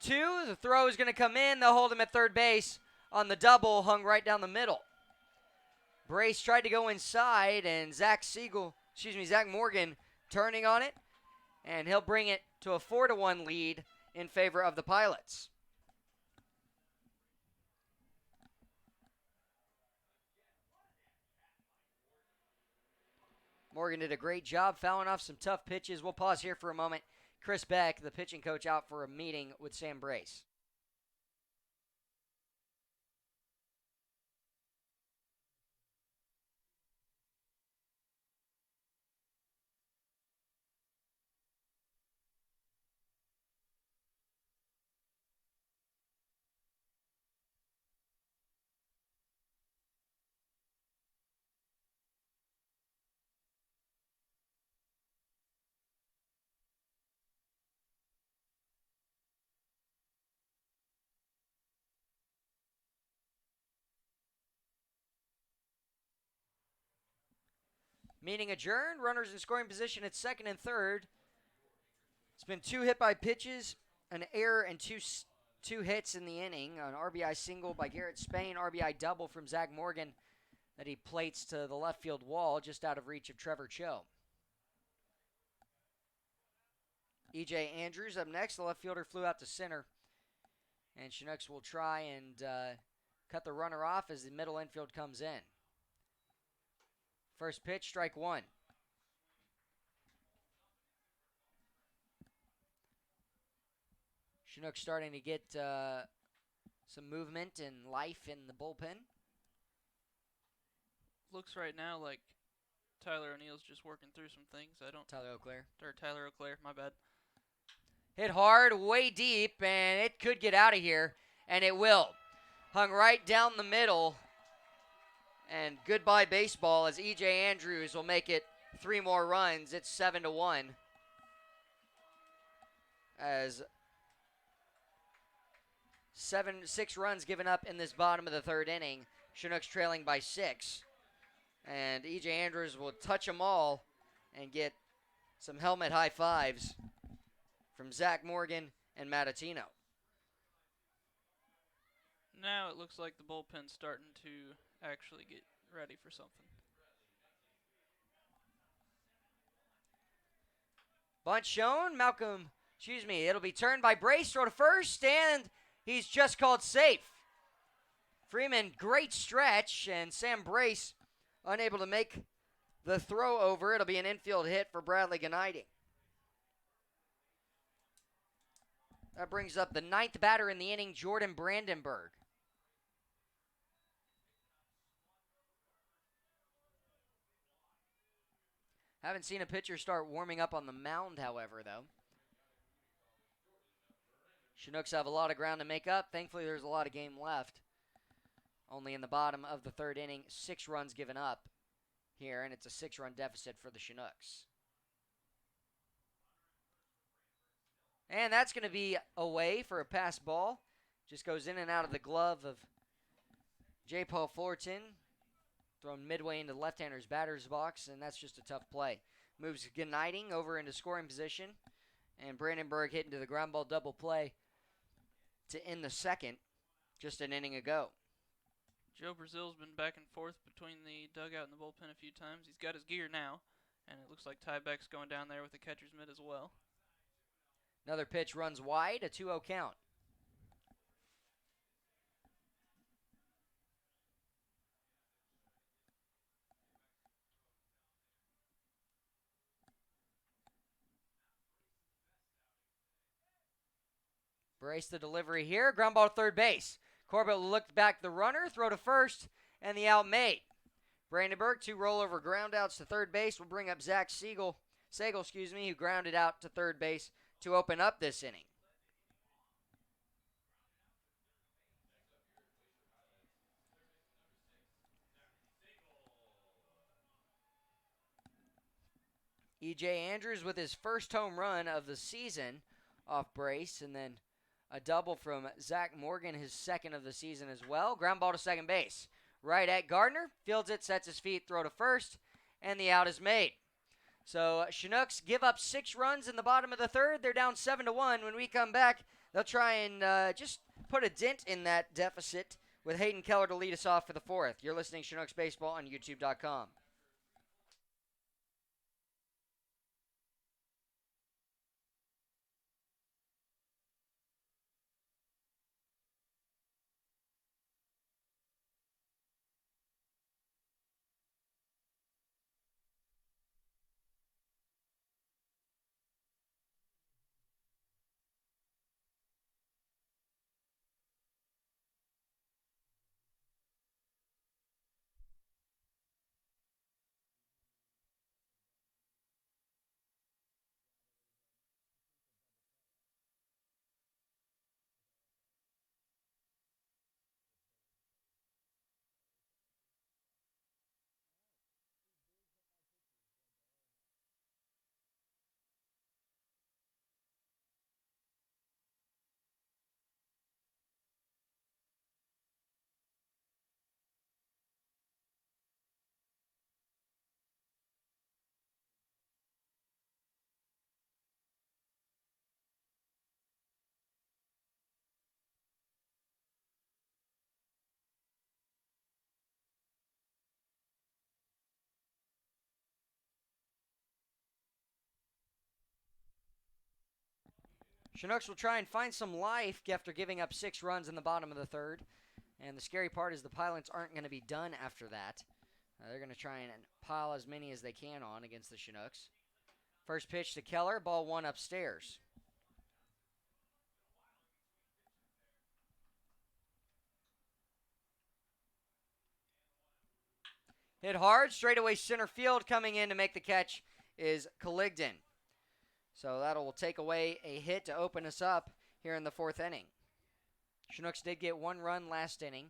2. The throw is going to come in. They'll hold him at third base on the double, hung right down the middle. Brace tried to go inside, and Zach Morgan turning on it, and he'll bring it to a 4-1 lead in favor of the Pilots. Morgan did a great job fouling off some tough pitches. We'll pause here for a moment. Chris Beck, the pitching coach, out for a meeting with Sam Brace. Meeting adjourned. Runners in scoring position at second and third. It's been 2 hit by pitches, an error, and two hits in the inning. An RBI single by Garrett Spain, RBI double from Zach Morgan that he plates to the left field wall just out of reach of Trevor Cho. E.J. Andrews up next. The left fielder flew out to center. And Chinooks will try and cut the runner off as the middle infield comes in. First pitch, strike one. Chinooks starting to get some movement and life in the bullpen. Looks right now like Tyler O'Neill's just working through some things. Tyler Auclair, my bad. Hit hard, way deep, and it could get out of here, and it will. Hung right down the middle, and goodbye baseball as E.J. Andrews will make it 3 more runs. It's 7-1. As 6 runs given up in this bottom of the third inning. Chinooks trailing by 6. And E.J. Andrews will touch them all and get some helmet high fives from Zach Morgan and Mattatino. Now it looks like the bullpen's starting to actually get ready for something. Bunt shown. It'll be turned by Brace, throw to first, and he's just called safe. Freeman, great stretch, and Sam Brace unable to make the throw over. It'll be an infield hit for Bradley Gennady. That brings up the 9th batter in the inning, Jordan Brandenburg. Haven't seen a pitcher start warming up on the mound, however, though. Chinooks have a lot of ground to make up. Thankfully, there's a lot of game left. Only in the bottom of the third inning, 6 runs given up here, and it's a 6-run deficit for the Chinooks. And that's going to be away for a pass ball. Just goes in and out of the glove of J. Paul Fullerton. Thrown midway into the left-hander's batter's box, and that's just a tough play. Moves Gennady over into scoring position, and Brandenburg hit into the ground ball double play to end the second just an inning ago. Joe Brazil's been back and forth between the dugout and the bullpen a few times. He's got his gear now, and it looks like Ty Beck's going down there with the catcher's mitt as well. Another pitch runs wide, a 2-0 count. Brace the delivery here. Ground ball to third base. Corbett looked back the runner, throw to first, and the out made. Brandenburg, 2 rollover groundouts to third base will bring up Zach Sagal, who grounded out to third base to open up this inning. E.J. Andrews with his first home run of the season off Brace, and then a double from Zach Morgan, his second of the season as well. Ground ball to second base. Right at Gardner. Fields it, sets his feet, throw to first, and the out is made. So Chinooks give up 6 runs in the bottom of the third. They're down 7-1. When we come back, they'll try and just put a dent in that deficit with Hayden Keller to lead us off for the 4th. You're listening to Chinooks Baseball on YouTube.com. Chinooks will try and find some life after giving up 6 runs in the bottom of the third. And the scary part is the Pilots aren't going to be done after that. They're going to try and pile as many as they can on against the Chinooks. First pitch to Keller, ball 1 upstairs. Hit hard, straightaway center field. Coming in to make the catch is Coligdon. So that'll take away a hit to open us up here in the 4th inning. Chinooks did get 1 run last inning.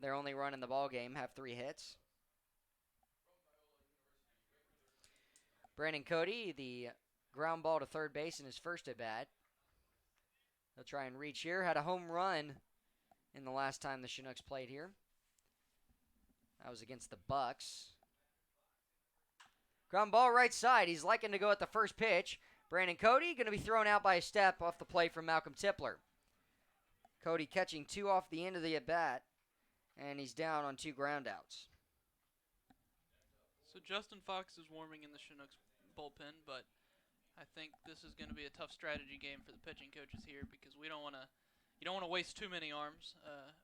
Their only run in the ball game, have 3 hits. Brandon Cody, the ground ball to third base in his first at bat. He'll try and reach here. Had a home run in the last time the Chinooks played here. That was against the Bucks. Ground ball right side. He's liking to go at the first pitch. Brandon Cody going to be thrown out by a step off the plate from Malcolm Tipler. Cody catching 2 off the end of the at-bat, and he's down on 2 groundouts. So Justin Fox is warming in the Chinooks bullpen, but I think this is going to be a tough strategy game for the pitching coaches here because you don't want to waste too many arms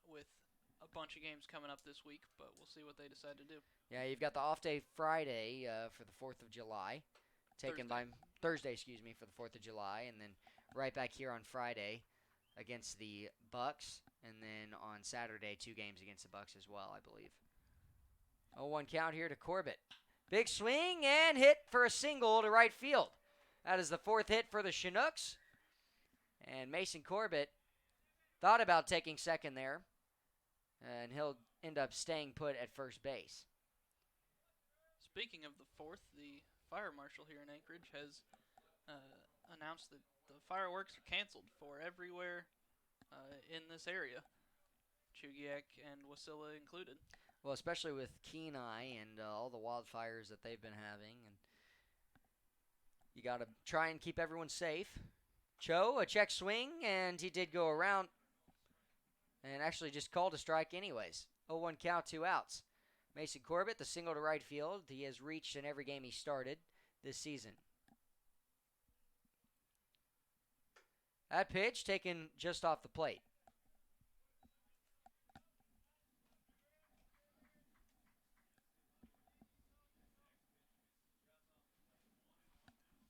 with a bunch of games coming up this week, but we'll see what they decide to do. Yeah, you've got the off day Friday for the 4th of July, Thursday, for the 4th of July, and then right back here on Friday against the Bucks, and then on Saturday 2 games against the Bucks as well, I believe. 0-1 count here to Corbett. Big swing and hit for a single to right field. That is the 4th hit for the Chinooks, and Mason Corbett thought about taking second there, and he'll end up staying put at first base. Speaking of the 4th, the fire marshal here in Anchorage has announced that the fireworks are canceled for everywhere in this area, Chugiak and Wasilla included. Well, especially with Kenai and all the wildfires that they've been having, and you got to try and keep everyone safe. Cho, a check swing, and he did go around and actually just called a strike anyways. 0-1 count, 2 outs. Mason Corbett, the single to right field. He has reached in every game he started this season. That pitch taken just off the plate.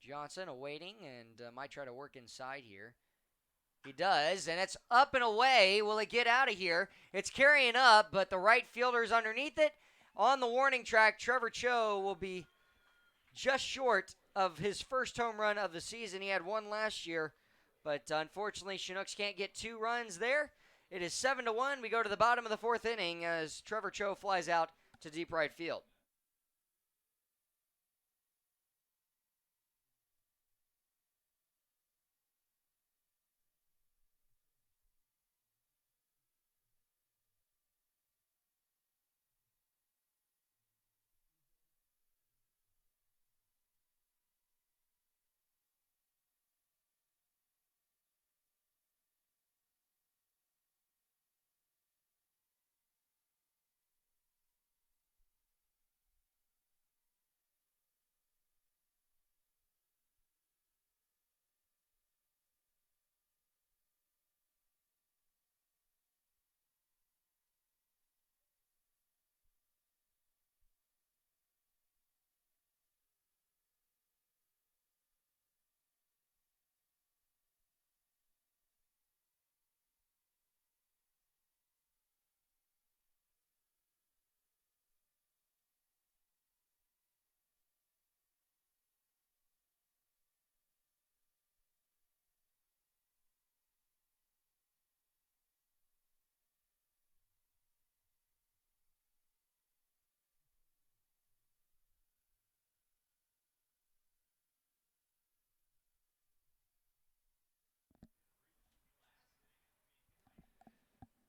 Johnson awaiting and might try to work inside here. He does, and it's up and away. Will it get out of here? It's carrying up, but the right fielder's underneath it. On the warning track, Trevor Cho will be just short of his first home run of the season. He had 1 last year, but unfortunately, Chinooks can't get 2 runs there. It is 7-1. We go to the bottom of the 4th inning as Trevor Cho flies out to deep right field.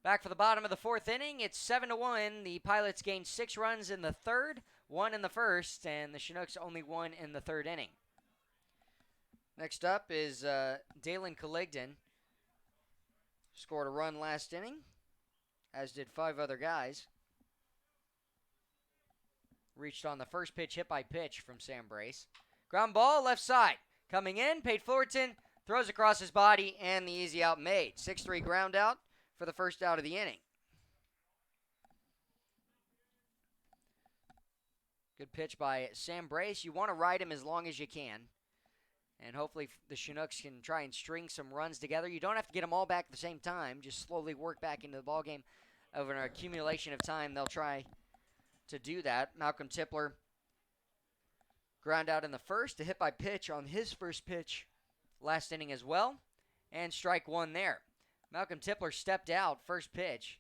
Back for the bottom of the 4th inning. It's 7-1. The Pilots gained 6 runs in the 3rd, 1 in the 1st, and the Chinooks only 1 in the 3rd inning. Next up is Dalen Coligdon. Scored a run last inning, as did 5 other guys. Reached on the first pitch, hit by pitch from Sam Brace. Ground ball, left side. Coming in, Pate Fullerton Throws across his body, and the easy out made. 6-3 ground out for the first out of the inning. Good pitch by Sam Brace. You want to ride him as long as you can. And hopefully the Chinooks can try and string some runs together. You don't have to get them all back at the same time. Just slowly work back into the ballgame. Over an accumulation of time, they'll try to do that. Malcolm Tipler ground out in the first. A hit by pitch on his first pitch last inning as well. And strike one there. Malcolm Tipler stepped out first pitch.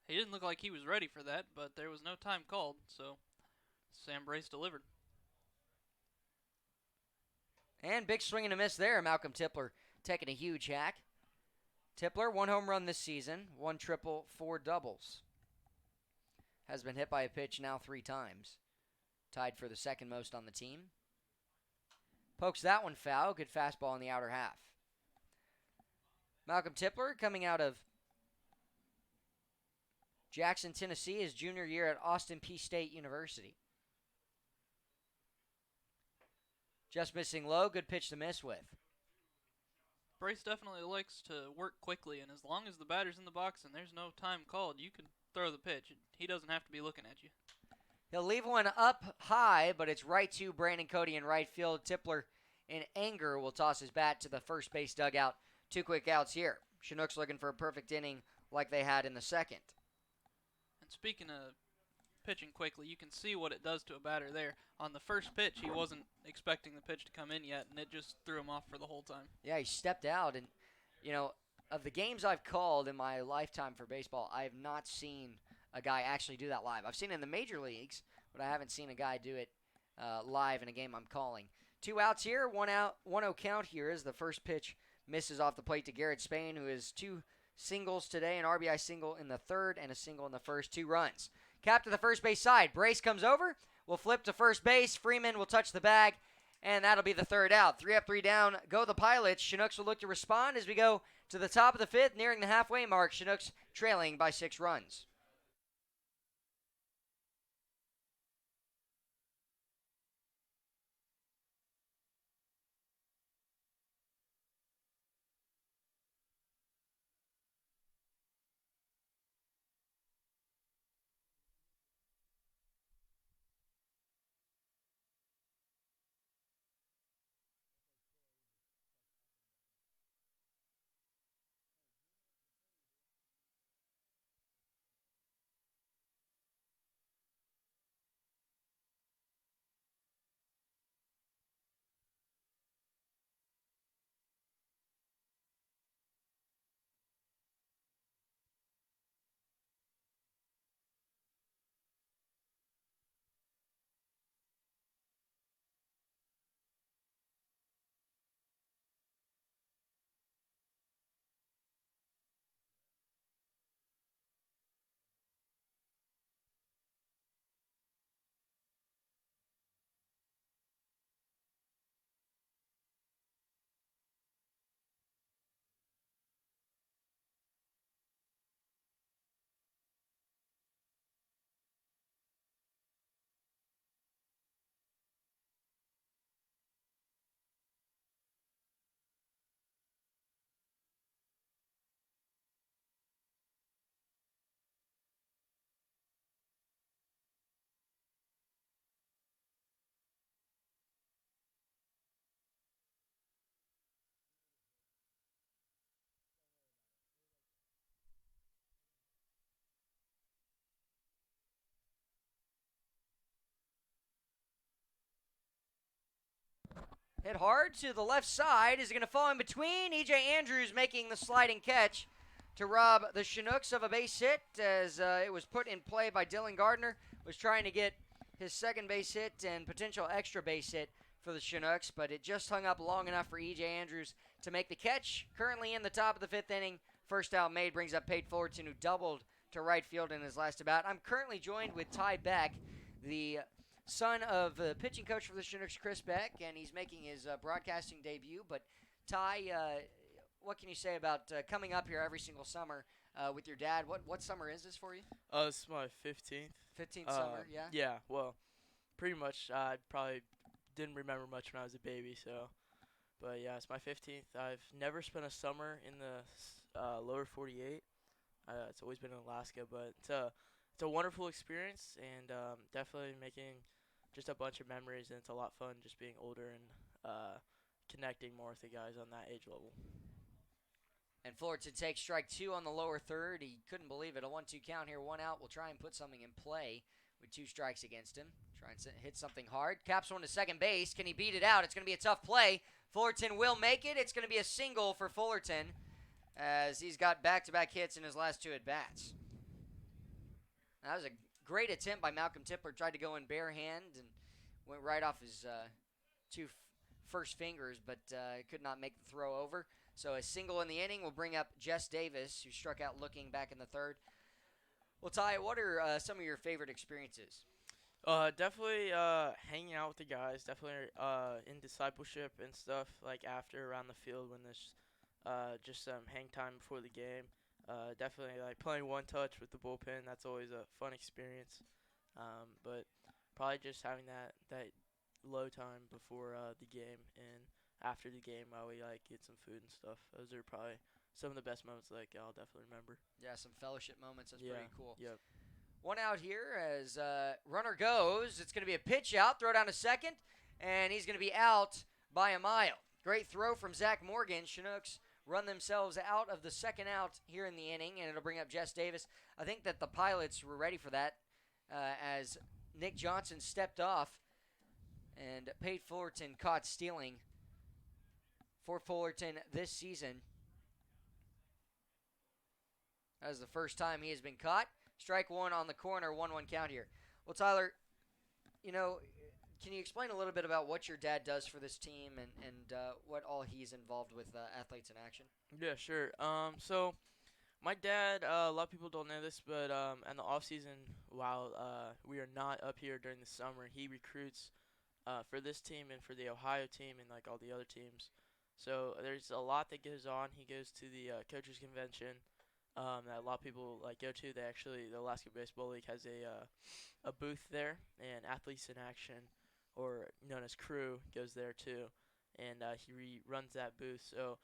He didn't look like he was ready for that, but there was no time called, so Sam Brace delivered. And big swing and a miss there. Malcolm Tipler taking a huge hack. Tipler, 1 home run this season, 1 triple, 4 doubles. Has been hit by a pitch now 3 times. Tied for the second most on the team. Pokes that one foul. Good fastball in the outer half. Malcolm Tipler coming out of Jackson, Tennessee, his junior year at Austin Peay State University. Just missing low. Good pitch to miss with. Brace definitely likes to work quickly, and as long as the batter's in the box and there's no time called, you can throw the pitch. He doesn't have to be looking at you. He'll leave one up high, but it's right to Brandon Cody in right field. Tipler, in anger, will toss his bat to the first base dugout. 2 quick outs here. Chinooks looking for a perfect inning like they had in the second. And speaking of pitching quickly, you can see what it does to a batter there. On the first pitch, he wasn't expecting the pitch to come in yet, and it just threw him off for the whole time. Yeah, he stepped out, and, you know, of the games I've called in my lifetime for baseball, I have not seen a guy actually do that live. I've seen it in the major leagues, but I haven't seen a guy do it live in a game I'm calling. 2 outs here, 1 out, 1-0 count here as the first pitch misses off the plate to Garrett Spain, who has 2 singles today, an RBI single in the third and a single in the first. 2 runs. Cap to the first base side. Brace comes over. Will flip to first base. Freeman will touch the bag, and that'll be the third out. 3 up, 3 down. Go the Pilots. Chinooks will look to respond as we go to the top of the 5th, nearing the halfway mark. Chinooks trailing by 6 runs. Hit hard to the left side. Is it going to fall in between? E.J. Andrews making the sliding catch to rob the Chinooks of a base hit as it was put in play by Dylan Gardner. Was trying to get his second base hit and potential extra base hit for the Chinooks, but it just hung up long enough for E.J. Andrews to make the catch. Currently in the top of the 5th inning. First out made brings up Pate Fullerton, who doubled to right field in his last at-bat. I'm currently joined with Ty Beck, the son of the pitching coach for the Chinooks, Chris Beck, and he's making his broadcasting debut. But Ty, what can you say about coming up here every single summer with your dad? What summer is this for you? This is my 15th. 15th summer, yeah? Yeah, well, pretty much I probably didn't remember much when I was a baby, so But yeah, it's my 15th. I've never spent a summer in the lower 48. It's always been in Alaska, but it's a wonderful experience, and definitely making just a bunch of memories, and it's a lot fun just being older and connecting more with the guys on that age level. And Fullerton takes strike two on the lower third. He couldn't believe it. A 1-2 count here, one out. We'll try and put something in play with 2 strikes against him. Try and hit something hard. Caps one to second base. Can he beat it out? It's going to be a tough play. Fullerton will make it. It's going to be a single for Fullerton as he's got back-to-back hits in his last 2 at-bats. That was a great attempt by Malcolm Tipler. Tried to go in bare hand and went right off his 2 first fingers, but could not make the throw over. So a single in the inning will bring up Jess Davis, who struck out looking back in the third. Well, Ty, what are some of your favorite experiences? Definitely hanging out with the guys. Definitely in discipleship and stuff like after around the field when there's just some hang time before the game. Definitely like playing one touch with the bullpen. That's always a fun experience. But probably just having that low time before the game and after the game while we like get some food and stuff. Those are probably some of the best moments like I'll definitely remember. Yeah, some fellowship moments. That's Yeah. pretty cool. Yep. One out here as runner goes. It's going to be a pitch out, throw down to second, and he's going to be out by a mile. Great throw from Zach Morgan. Chinooks run themselves out of the second out here in the inning, and it'll bring up Jess Davis. I think that the Pilots were ready for that as Nick Johnson stepped off and Pate Fullerton caught stealing for Fullerton this season. That was the first time he has been caught. Strike one on the corner, 1-1 count here. Well, Tyler, can you explain a little bit about what your dad does for this team and what all he's involved with Athletes in Action? Yeah, sure. So my dad, a lot of people don't know this, but in the off season, while we are not up here during the summer, he recruits for this team and for the Ohio team and like all the other teams. So there's a lot that goes on. He goes to the coaches convention that a lot of people like go to. The Alaska Baseball League has a booth there, and Athletes in Action, or known as Crew, goes there too, and he runs that booth. So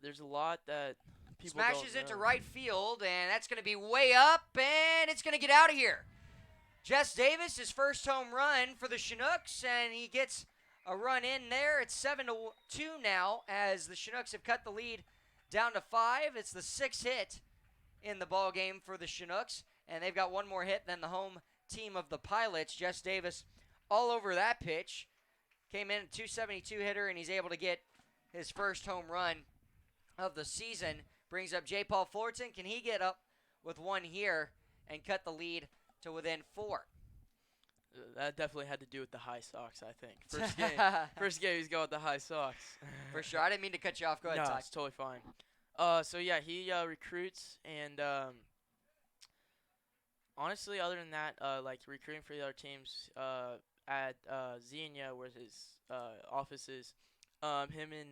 there's a lot that people smashes don't it to know. right field, and that's going to be way up, and it's going to get out of here. Jess Davis, his first home run for the Chinooks, and he gets a run in there. It's 7-2 now as the Chinooks have cut the lead down to 5. It's the 6th hit in the ball game for the Chinooks, and they've got one more hit than the home team of the Pilots. Jess Davis all over that pitch. Came in at 272 hitter, and he's able to get his first home run of the season. Brings up J. Paul Fullerton. Can he get up with one here and cut the lead to within 4? That definitely had to do with the high socks, I think. First game he's got with the high socks. For sure. I didn't mean to cut you off. Go ahead, No, Ty. it's totally fine. So yeah, he recruits, and honestly, other than that, like recruiting for the other teams at Xenia, where his office is, him and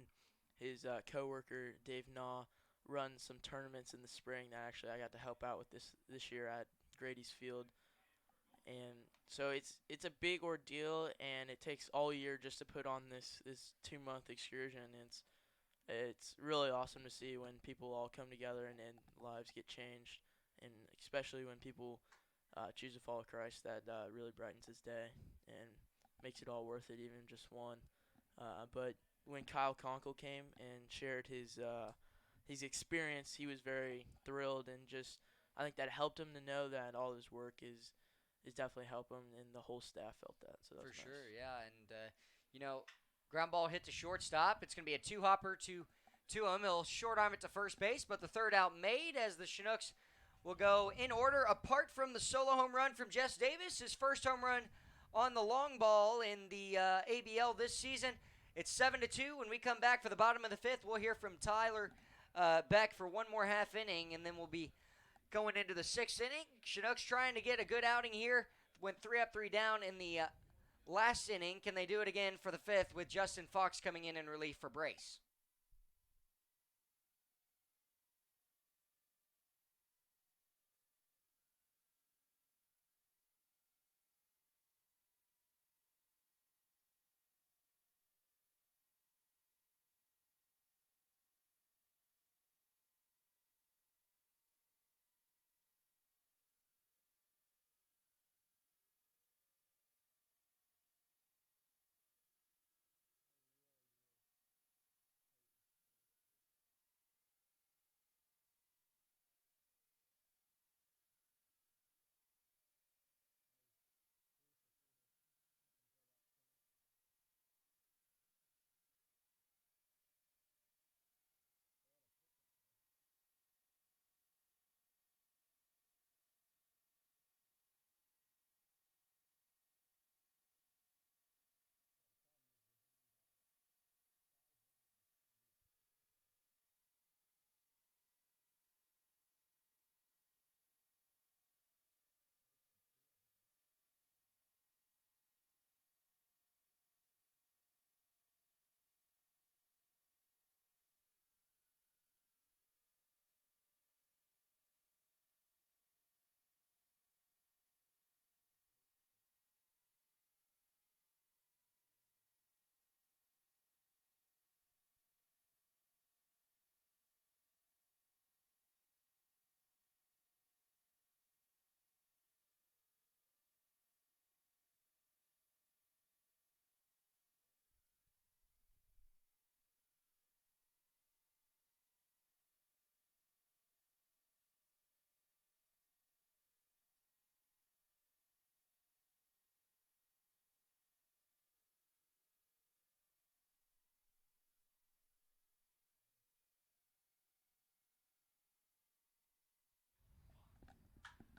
his coworker Dave Naw run some tournaments in the spring that actually I got to help out with this year at Grady's Field. And so it's a big ordeal, and it takes all year just to put on this 2-month excursion. And it's really awesome to see when people all come together and lives get changed, and especially when people choose to follow Christ. That really brightens his day and makes it all worth it, even just one. But when Kyle Conkle came and shared his experience, he was very thrilled, and just I think that helped him to know that all his work is definitely helping him, and the whole staff felt that. So that For was nice. sure, yeah. And, ground ball hit to shortstop. It's going to be a two-hopper to him. He'll short arm it to first base, but the third out made as the Chinooks will go in order. Apart from the solo home run from Jess Davis, his first home run on the long ball in the ABL this season. It's 7-2. When we come back for the bottom of the 5th, we'll hear from Tyler Beck for one more half inning, and then we'll be going into the 6th inning. Chinooks trying to get a good outing here. Went 3 up, 3 down in the last inning. Can they do it again for the 5th with Justin Fox coming in relief for Brace?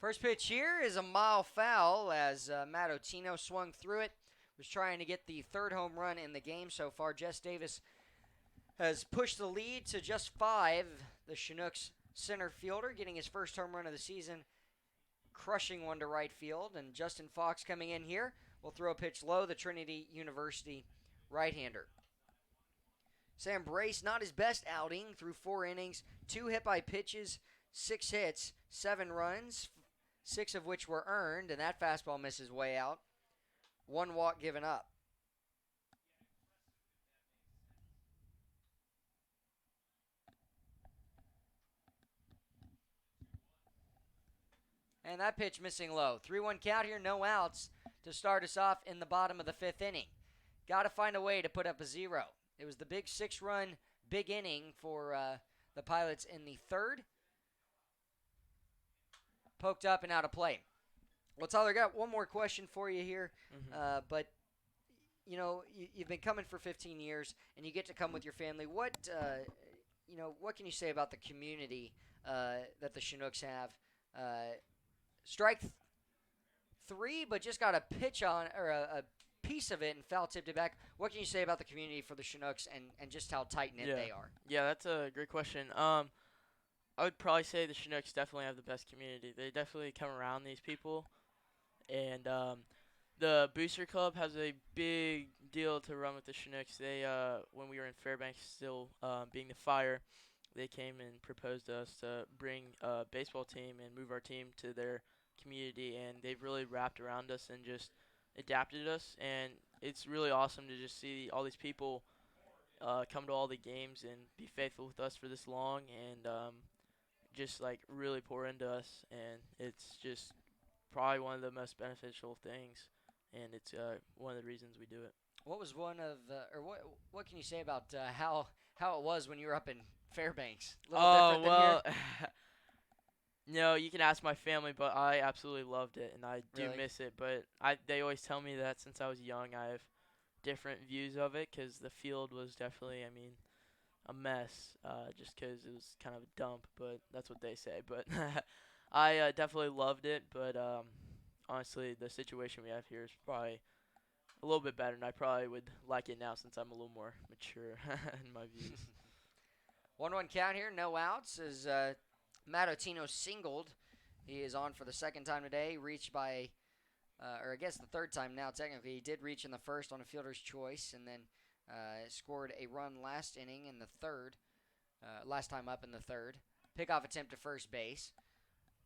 First pitch here is a mile foul as Matt Otino swung through it. Was trying to get the third home run in the game so far. Jess Davis has pushed the lead to just 5. The Chinooks center fielder getting his first home run of the season, crushing one to right field. And Justin Fox coming in here will throw a pitch low, the Trinity University right-hander. Sam Brace, not his best outing through 4 innings, 2 hit by pitches, 6 hits, 7 runs, 6 of which were earned, and that fastball misses way out. 1 walk given up. And that pitch missing low. 3-1 count here, no outs to start us off in the bottom of the 5th inning. Got to find a way to put up a 0. It was the big 6-run big inning for the Pilots in the 3rd. Poked up and out of play. Well, Tyler, I got one more question for you here. But, you know, you've been coming for 15 years, and you get to come with your family. What can you say about the community that the Chinooks have? Strike 3, but just got a pitch on, or a piece of it and foul tipped it back. What can you say about the community for the Chinooks and just how tight-knit they are? Yeah, that's a great question. I would probably say the Chinooks definitely have the best community. They definitely come around these people. And the Booster Club has a big deal to run with the Chinooks. They, when we were in Fairbanks still being the Fire, they came and proposed to us to bring a baseball team and move our team to their community. And they've really wrapped around us and just adapted us. And it's really awesome to just see all these people come to all the games and be faithful with us for this long and just like really pour into us. And it's just probably one of the most beneficial things, and it's one of the reasons we do it. What was one of, or what can you say about how it was when you were up in Fairbanks? A little different than here? No, you can ask my family, but I absolutely loved it, and I do miss it. But they always tell me that since I was young, I have different views of it because the field was definitely, a mess, just because it was kind of a dump. But that's what they say. But I definitely loved it. But honestly, the situation we have here is probably a little bit better, and I probably would like it now since I'm a little more mature in my views. 1-1 count here, no outs as Matt Otino singled. He is on for the 2nd time today, reached by, or I guess the 3rd time now technically. He did reach in the 1st on a fielder's choice and then scored a run last inning in the 3rd, last time up in the 3rd. Pickoff attempt to first base.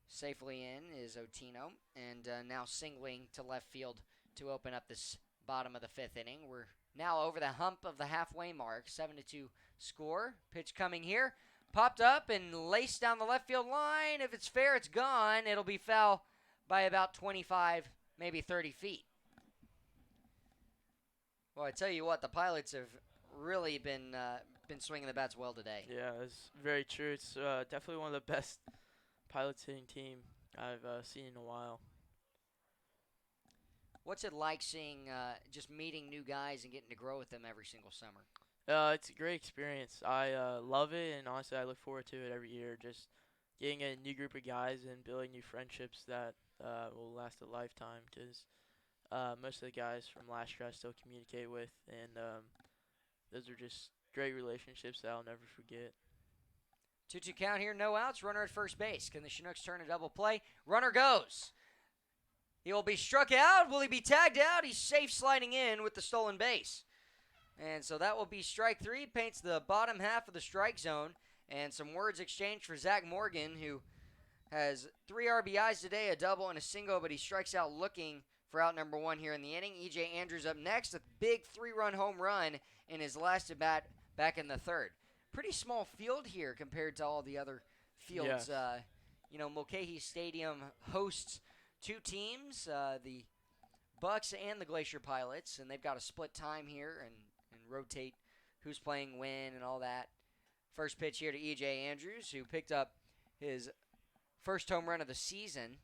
Safely in is Otino, and now singling to left field to open up this bottom of the 5th inning. We're now over the hump of the halfway mark, 7-2 score. Pitch coming here, popped up and laced down the left field line. If it's fair, it's gone. It'll be foul by about 25, maybe 30 feet. Well, I tell you what, the Pilots have really been swinging the bats well today. Yeah, it's very true. It's definitely one of the best Pilots hitting team I've seen in a while. What's it like seeing just meeting new guys and getting to grow with them every single summer? It's a great experience. I love it, and honestly, I look forward to it every year. Just getting a new group of guys and building new friendships that will last a lifetime. Because most of the guys from last year I still communicate with, and those are just great relationships that I'll never forget. 2-2 count here, no outs. Runner at first base. Can the Chinooks turn a double play? Runner goes. He will be struck out. Will he be tagged out? He's safe sliding in with the stolen base. And so that will be strike 3. Paints the bottom half of the strike zone. And some words exchanged for Zach Morgan, who has 3 RBIs today, a double and a single, but he strikes out looking for out number 1 here in the inning. E.J. Andrews up next, a big 3-run home run in his last at-bat back in the 3rd. Pretty small field here compared to all the other fields. Yes. Mulcahy Stadium hosts 2 teams, the Bucks and the Glacier Pilots, and they've got a split time here and rotate who's playing when and all that. First pitch here to E.J. Andrews, who picked up his first home run of the season.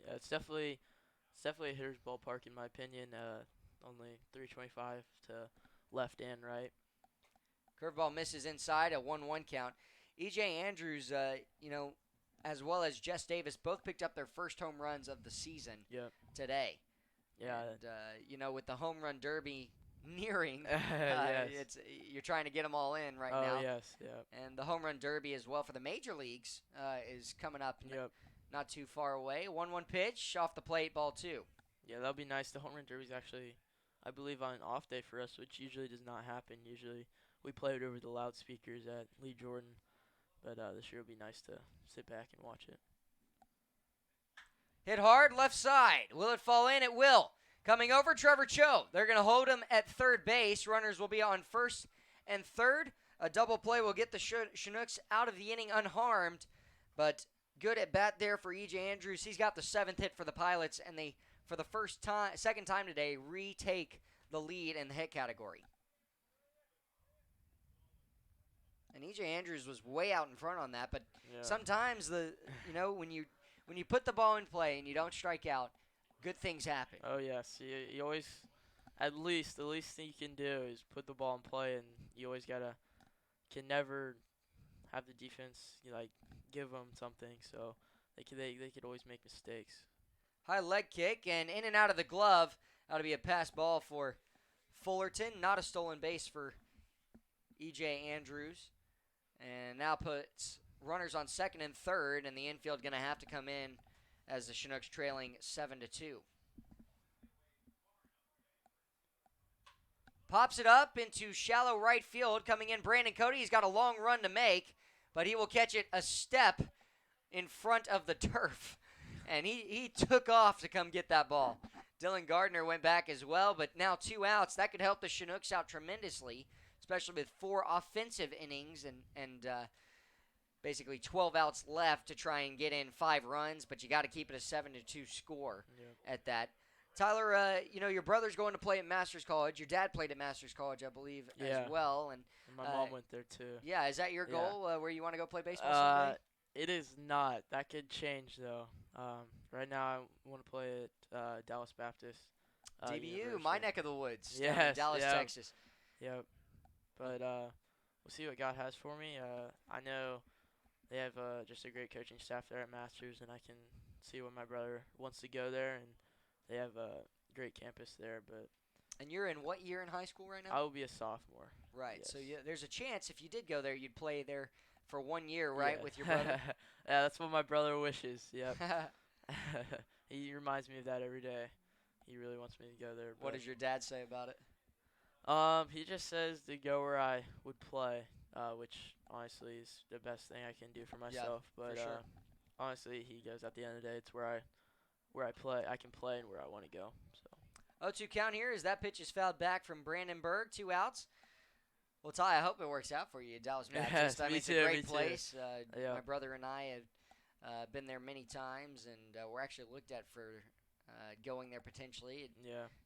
Yeah, it's definitely a hitter's ballpark in my opinion. Only 325 to left and right. Curveball misses inside, a 1-1 count. E.J. Andrews, as well as Jess Davis both picked up their first home runs of the season Yep. today. Yeah. And, with the home run derby nearing, Yes. you're trying to get them all in right Oh now. yes. Yep. And the home run derby as well for the major leagues is coming up Yep. not too far away. 1-1 pitch off the plate, ball 2. Yeah, that'll be nice. The home run derby's actually, I believe, on an off day for us, which usually does not happen. Usually we play it over the loudspeakers at Lee Jordan, but this year it'll be nice to sit back and watch it. Hit hard, left side. Will it fall in? It will. Coming over, Trevor Cho. They're going to hold him at third base. Runners will be on first and third. A double play will get the Chinooks out of the inning unharmed, but good at bat there for E.J. Andrews. He's got the 7th hit for the Pilots, and they, for the second time today, retake the lead in the hit category. And E.J. Andrews was way out in front on that, but sometimes when you put the ball in play and you don't strike out, good things happen. Oh yes, you always, the least thing you can do is put the ball in play, and you always can never have the defense give them something, so they could always make mistakes. High leg kick and in and out of the glove. That'll be a pass ball for Fullerton, not a stolen base for E.J. Andrews, and now puts runners on second and third, and the infield going to have to come in as the Chinooks trailing 7-2. Pops it up into shallow right field. Coming in, Brandon Cody. He's got a long run to make, but he will catch it a step in front of the turf. And he took off to come get that ball. Dylan Gardner went back as well, but now 2 outs. That could help the Chinooks out tremendously, especially with 4 offensive innings and basically 12 outs left to try and get in 5 runs, but you got to keep it a 7-2 score at that. Tyler, your brother's going to play at Masters College. Your dad played at Masters College, I believe, as well. And my mom went there too. Yeah, is that your goal, where you want to go play baseball someday? It is not. That could change, though. Right now, I want to play at Dallas Baptist. DBU, University. my neck of the woods. Yes, Dallas, Texas. Yep. But we'll see what God has for me. I know they have just a great coaching staff there at Masters, and I can see when my brother wants to go there, and they have a great campus there. And you're in what year in high school right now? I will be a sophomore. Right. Yes. So there's a chance if you did go there, you'd play there for 1 year, right, with your brother? Yeah, that's what my brother wishes. Yep. He reminds me of that every day. He really wants me to go there. What does your dad say about it? He just says to go where I would play, which honestly is the best thing I can do for myself. But for sure. honestly, he goes at the end of the day, it's where I play. I can play and where I want to go. So 0-2 count here as that pitch is fouled back from Brandon Berg. 2 outs. Well, Ty, I hope it works out for you, Dallas Baptist. I mean, it's a great place. My brother and I have been there many times, and we're actually looked at for going there potentially. It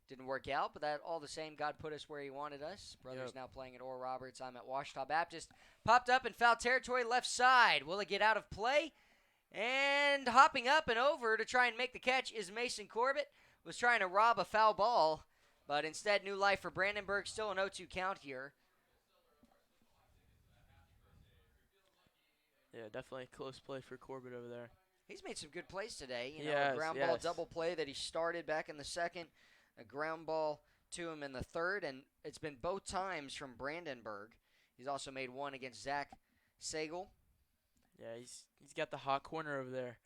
didn't work out, but that all the same, God put us where He wanted us. Brother's now playing at Oral Roberts. I'm at Washita Baptist. Popped up in foul territory, left side. Will it get out of play? And hopping up and over to try and make the catch is Mason Corbett. Was trying to rob a foul ball, but instead new life for Brandenburg. Still an 0-2 count here. Yeah, definitely close play for Corbett over there. He's made some good plays today. Yes, a ground ball double play that he started back in the second, a ground ball to him in the third, and it's been both times from Brandenburg. He's also made one against Zach Sagel. Yeah, he's got the hot corner over there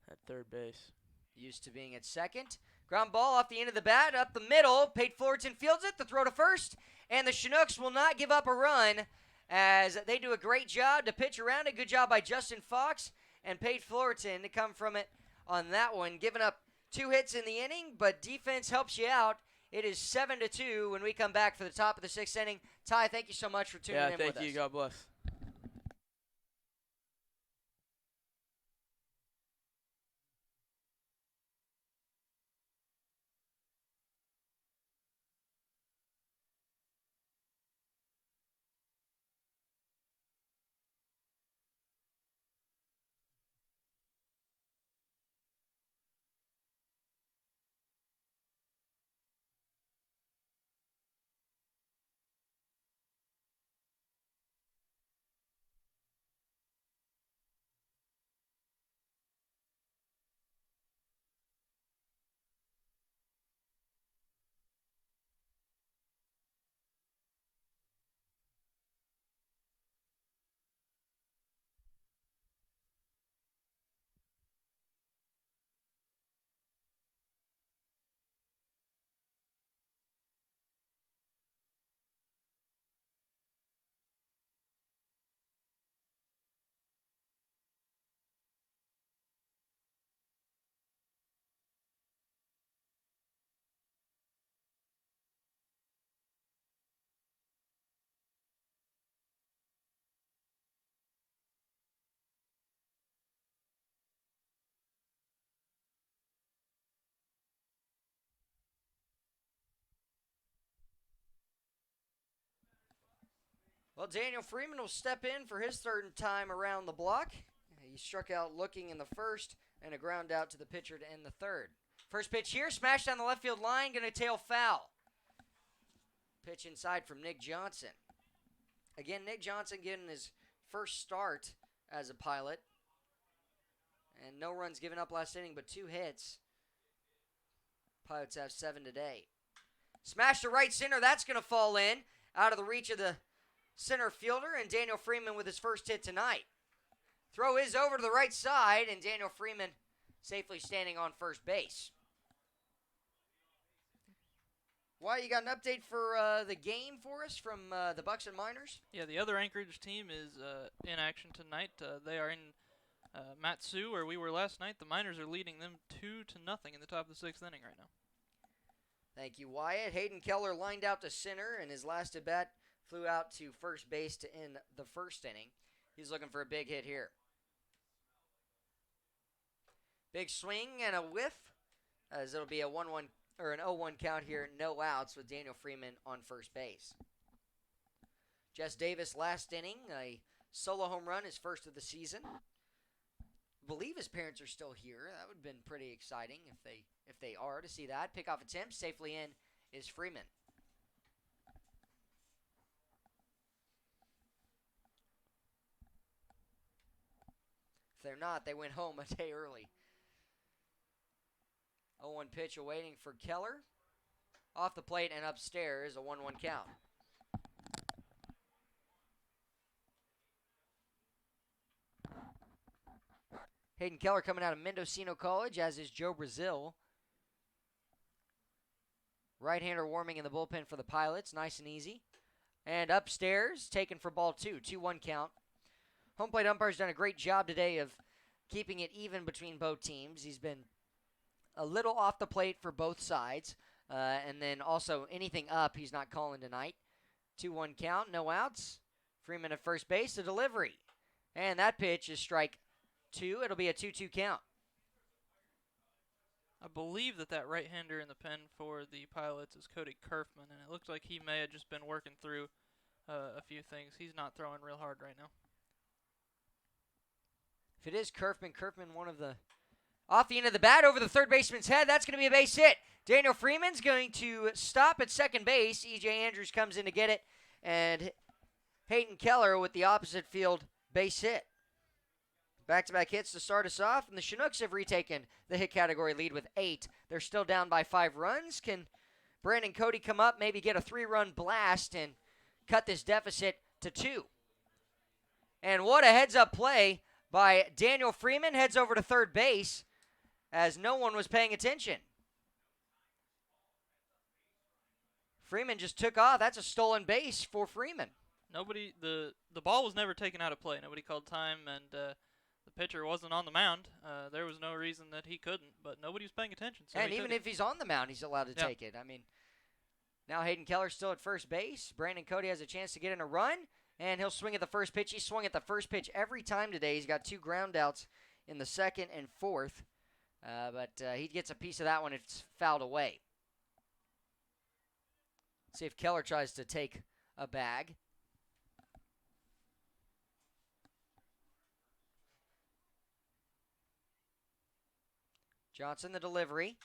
at third base. Used to being at second. Ground ball off the end of the bat, up the middle. Pate Fullerton fields it, the throw to first, and the Chinooks will not give up a run as they do a great job to pitch around it. Good job by Justin Fox and Pate Fullerton to come from it on that one. Giving up 2 hits in the inning, but defense helps you out. It is 7-2 when we come back for the top of the 6th inning. Ty, thank you so much for tuning in with us. Yeah, thank you. God bless. Well, Daniel Freeman will step in for his third time around the block. He struck out looking in the first and a ground out to the pitcher to end the third. First pitch here, smashed down the left field line, going to tail foul. Pitch inside from Nick Johnson. Again, Nick Johnson getting his first start as a Pilot. And no runs given up last inning, but 2 hits. Pilots have 7 today. Smash to right center, that's going to fall in. Out of the reach of the center fielder, and Daniel Freeman with his first hit tonight. Throw is over to the right side, and Daniel Freeman safely standing on first base. Why, you got an update for the game for us from the Bucks and Miners? Yeah, the other Anchorage team is in action tonight. They are in Matsu, where we were last night. The Miners are leading them 2-0 in the top of the 6th inning right now. Thank you, Wyatt. Hayden Keller lined out to center, and his last at-bat flew out to first base to end the first inning. He's looking for a big hit here. Big swing and a whiff, as it'll be a 1-1 or an 0-1 count here, no outs with Daniel Freeman on first base. Jess Davis last inning, a solo home run, his first of the season. I believe his parents are still here. That would have been pretty exciting if they are to see that. Pickoff attempt safely in is Freeman. If they're not, they went home a day early. 0-1 pitch awaiting for Keller. Off the plate and upstairs, a 1-1 count. Hayden Keller coming out of Mendocino College, as is Joe Brazil. Right-hander warming in the bullpen for the Pilots, nice and easy. And upstairs, taken for ball 2, 2-1 count. Home plate umpire's done a great job today of keeping it even between both teams. He's been a little off the plate for both sides. And then also anything up, he's not calling tonight. 2-1 count, no outs. Freeman at first base, the delivery. And that pitch is strike 2. It'll be a 2-2 count. I believe that right-hander in the pen for the Pilots is Cody Kerfman, and it looks like he may have just been working through a few things. He's not throwing real hard right now. If it is Kerfman, one of the... Off the end of the bat, over the third baseman's head, that's going to be a base hit. Daniel Freeman's going to stop at second base. E.J. Andrews comes in to get it, and Hayden Keller with the opposite field base hit. Back-to-back hits to start us off, and the Chinooks have retaken the hit category lead with 8. They're still down by 5 runs. Can Brandon Cody come up, maybe get a 3-run blast, and cut this deficit to 2? And what a heads-up play by Daniel Freeman. Heads over to third base, as no one was paying attention. Freeman just took off. That's a stolen base for Freeman. The ball was never taken out of play. Nobody called time, and the pitcher wasn't on the mound. There was no reason that he couldn't, but nobody was paying attention. So and even if he's on the mound, he's allowed to take it. I mean, now Hayden Keller's still at first base. Brandon Cody has a chance to get in a run, and he'll swing at the first pitch. He swung at the first pitch every time today. He's got 2 ground outs in the second and fourth, but he gets a piece of that one. It's fouled away. See if Keller tries to take a bag. Johnson, the delivery.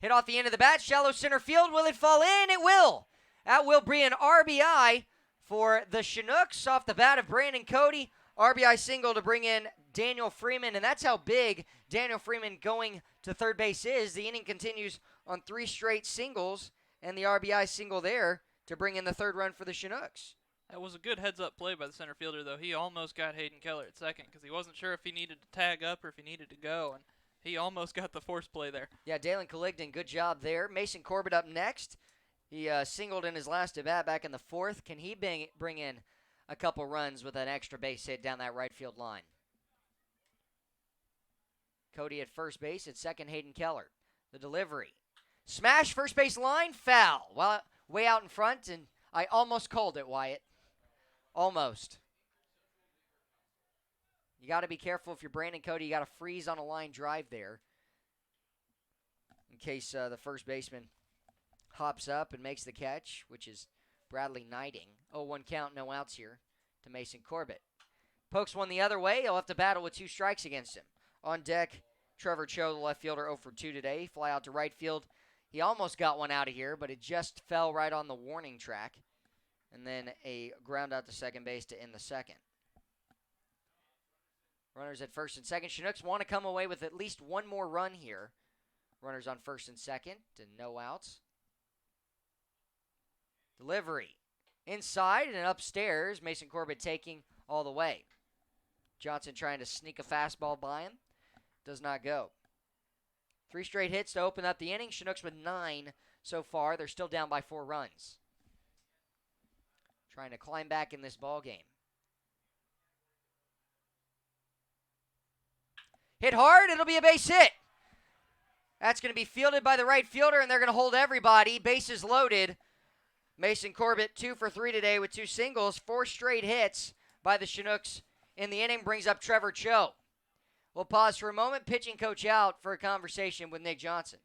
Hit off the end of the bat, shallow center field. Will it fall in? It will. That will be an RBI for the Chinooks off the bat of Brandon Cody. RBI single to bring in Daniel Freeman, and that's how big Daniel Freeman going to third base is. The inning continues on 3 straight singles, and the RBI single there to bring in the third run for the Chinooks. That was a good heads-up play by the center fielder, though. He almost got Hayden Keller at second because he wasn't sure if he needed to tag up or if he needed to go, and he almost got the force play there. Yeah, Dalen Colligdon, good job there. Mason Corbett up next. He singled in his last at-bat back in the fourth. Can he bring in a couple runs with an extra base hit down that right field line? Cody at first base. At second, Hayden Keller. The delivery. Smash, first base line, foul. Well, way out in front, and I almost called it, Wyatt. Almost. You got to be careful if you're Brandon Cody. You got to freeze on a line drive there in case the first baseman hops up and makes the catch, which is Bradley Knighting. 0-1 count, no outs here. to Mason Corbett. Pokes one the other way. He'll have to battle with 2 strikes against him. On deck, Trevor Cho, the left fielder, 0 for 2 today. Fly out to right field. He almost got one out of here, but it just fell right on the warning track. And then a ground out to second base to end the second. Runners at first and second. Chinooks want to come away with at least one more run here. Runners on first and second to no outs. Delivery. Inside and upstairs. Mason Corbett taking all the way. Johnson trying to sneak a fastball by him. Does not go. 3 straight hits to open up the inning. Chinooks with 9 so far. They're still down by 4 runs. Trying to climb back in this ball game. Hit hard. It'll be a base hit. That's going to be fielded by the right fielder, and they're going to hold everybody. Bases loaded. Mason Corbett 2 for 3 today with 2 singles. 4 straight hits by the Chinooks in the inning brings up Trevor Cho. We'll pause for a moment. Pitching coach out for a conversation with Nick Johnson.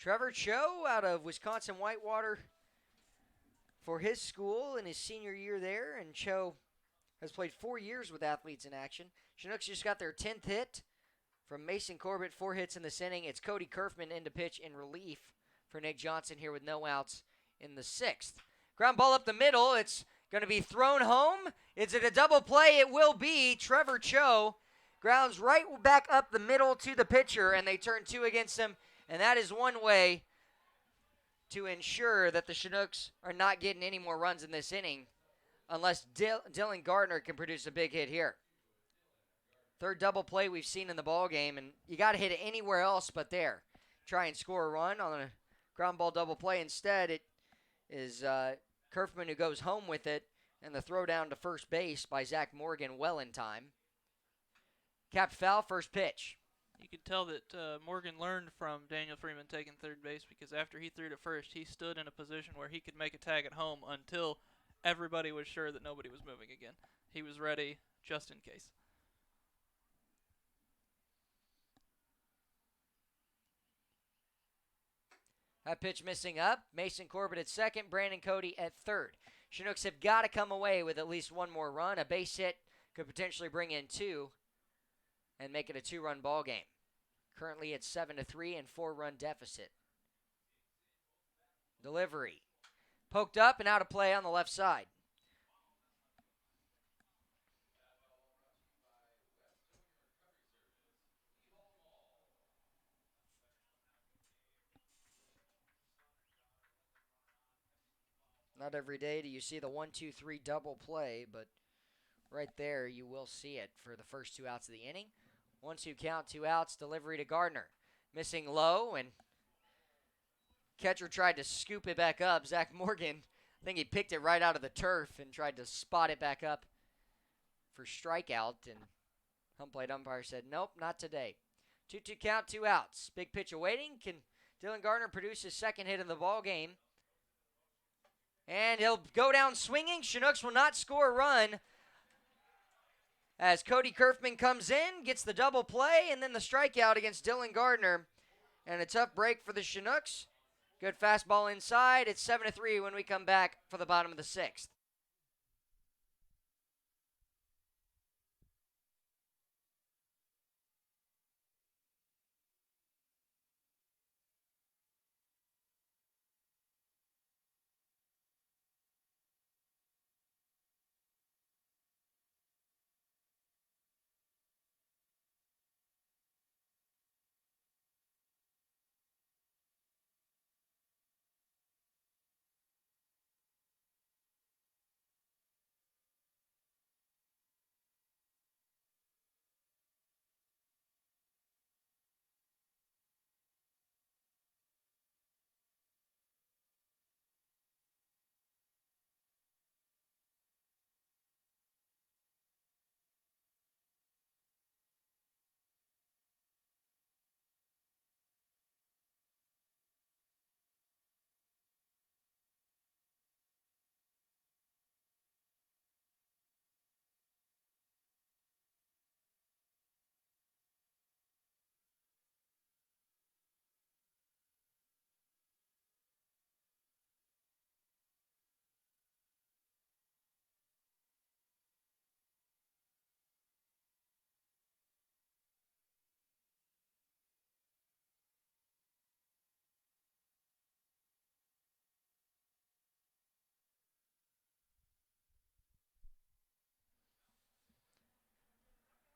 Trevor Cho out of Wisconsin Whitewater for his school in his senior year there, and Cho has played 4 years with Athletes in Action. Chinooks just got their 10th hit from Mason Corbett, 4 hits in this inning. It's Cody Kerfman in to pitch in relief for Nick Johnson here with no outs in the 6th. Ground ball up the middle. It's going to be thrown home. Is it a double play? It will be. Trevor Cho grounds right back up the middle to the pitcher, and they turn 2 against him. And that is one way to ensure that the Chinooks are not getting any more runs in this inning unless Dylan Gardner can produce a big hit here. 3rd double play we've seen in the ball game, and you got to hit it anywhere else but there. Try and score a run on a ground ball double play. Instead, it is Kerfman who goes home with it, and the throw down to first base by Zach Morgan well in time. Capped foul, first pitch. You could tell that Morgan learned from Daniel Freeman taking third base, because after he threw to first, he stood in a position where he could make a tag at home until everybody was sure that nobody was moving again. He was ready just in case. That pitch missing up. Mason Corbett at second, Brandon Cody at third. Chinooks have got to come away with at least one more run. A base hit could potentially bring in two and make it a two-run ball game. Currently it's 7-3 and 4-run deficit. Delivery. Poked up and out of play on the left side. Not every day do you see the 1-2-3 double play, but right there you will see it for the first 2 outs of the inning. 1-2 count, 2 outs, delivery to Gardner. Missing low, and catcher tried to scoop it back up. Zach Morgan, I think he picked it right out of the turf and tried to spot it back up for strikeout, and home plate umpire said, nope, not today. 2-2 count, 2 outs. Big pitch awaiting. Can Dylan Gardner produce his second hit of the ball game? And he'll go down swinging. Chinooks will not score a run as Cody Kerfman comes in, gets the double play, and then the strikeout against Dylan Gardner. And a tough break for the Chinooks. Good fastball inside. It's 7-3 when we come back for the bottom of the 6th.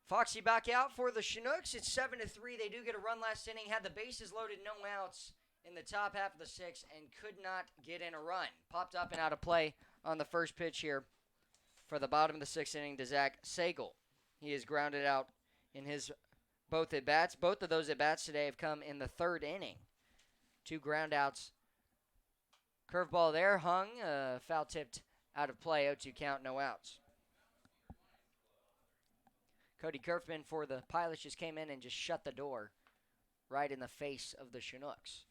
Foxy back out for the Chinooks. It's 7-3. They do get a run last inning. Had the bases loaded, no outs in the top half of the 6th, and could not get in a run. Popped up and out of play on the first pitch here for the bottom of the 6th inning to Zach Sagel. He is grounded out in his both at-bats. Both of those at-bats today have come in the 3rd inning. 2 ground outs. Curveball there, hung, foul tipped out of play. 0-2 count, no outs. Cody Kerfman for the Pilots just came in and just shut the door right in the face of the Chinooks.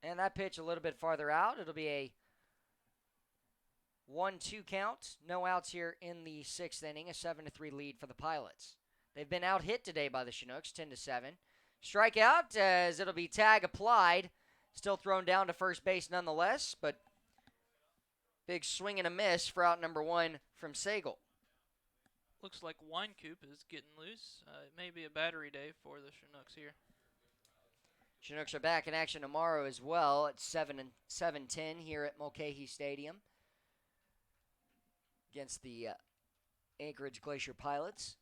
And that pitch a little bit farther out. It'll be a 1-2 count. No outs here in the 6th inning. A 7-3 lead for the Pilots. They've been out hit today by the Chinooks, 10-7. Strikeout as it'll be tag applied. Still thrown down to first base nonetheless, but big swing and a miss for out number 1 from Sagel. Looks like Wine Coop is getting loose. It may be a battery day for the Chinooks here. Chinooks are back in action tomorrow as well at 7:10 here at Mulcahy Stadium against the Anchorage Glacier Pilots.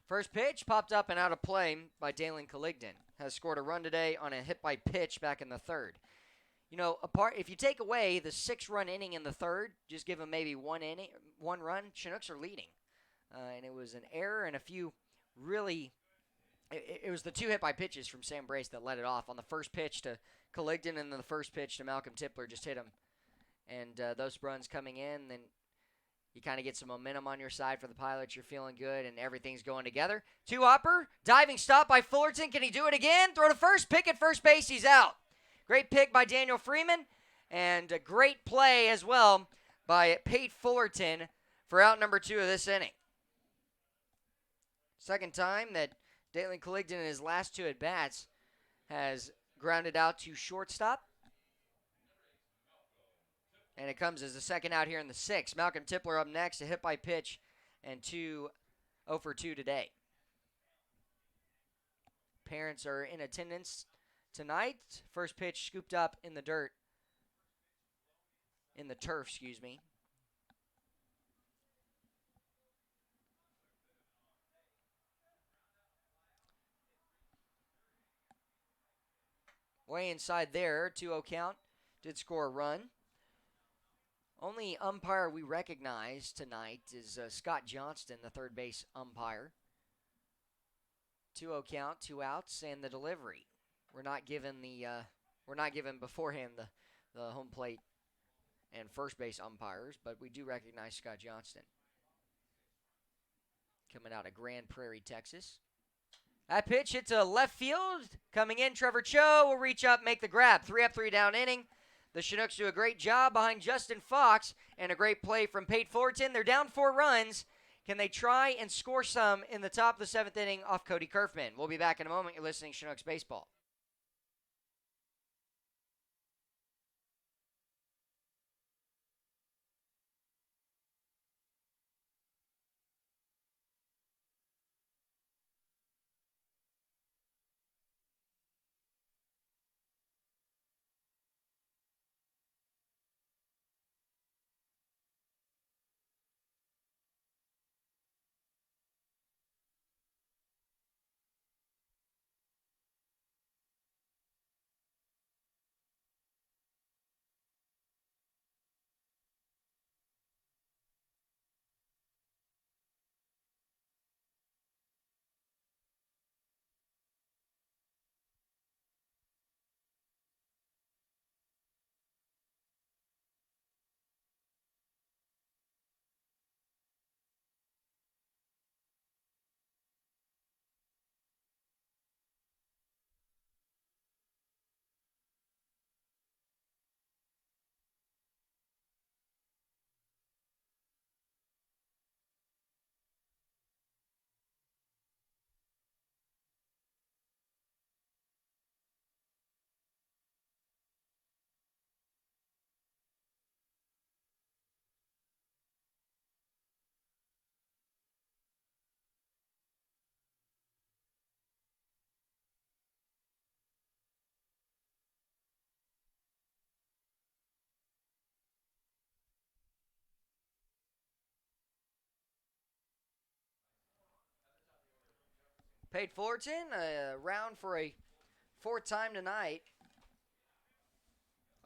First pitch popped up and out of play by Dalen Colligdon. Has scored a run today on a hit by pitch back in the 3rd. You know, if you take away the 6-run inning in the 3rd, just give them maybe one run, Chinooks are leading. And it was an error and a few really, it was the 2 hit by pitches from Sam Brace that led it off. On the first pitch to Colligdon and then the first pitch to Malcolm Tipler just hit him. And those runs coming in, then you kind of get some momentum on your side for the Pilots. You're feeling good, and everything's going together. 2-hopper, diving stop by Fullerton. Can he do it again? Throw to first, pick at first base. He's out. Great pick by Daniel Freeman, and a great play as well by Pate Fullerton for out number 2 of this inning. Second time that Dalen Colligdon in his last 2 at-bats has grounded out to shortstop. And it comes as the second out here in the 6th. Malcolm Tipler up next, a hit by pitch, and 2 0 for 2 today. Parents are in attendance tonight. First pitch scooped up in the dirt. In the turf, excuse me. Way inside there, 2-0 count. Did score a run. Only umpire we recognize tonight is Scott Johnston, the third base umpire. 2-0 count, 2 outs, and the delivery. We're not given beforehand the home plate and first base umpires, but we do recognize Scott Johnston. Coming out of Grand Prairie, Texas. That pitch hit to left field. Coming in, Trevor Cho will reach up, make the grab. 3 up, 3 down inning. The Chinooks do a great job behind Justin Fox and a great play from Pate Fullerton. They're down 4 runs. Can they try and score some in the top of the 7th inning off Cody Kerfman? We'll be back in a moment. You're listening to Chinooks Baseball. Pate Fullerton, round for a 4th time tonight.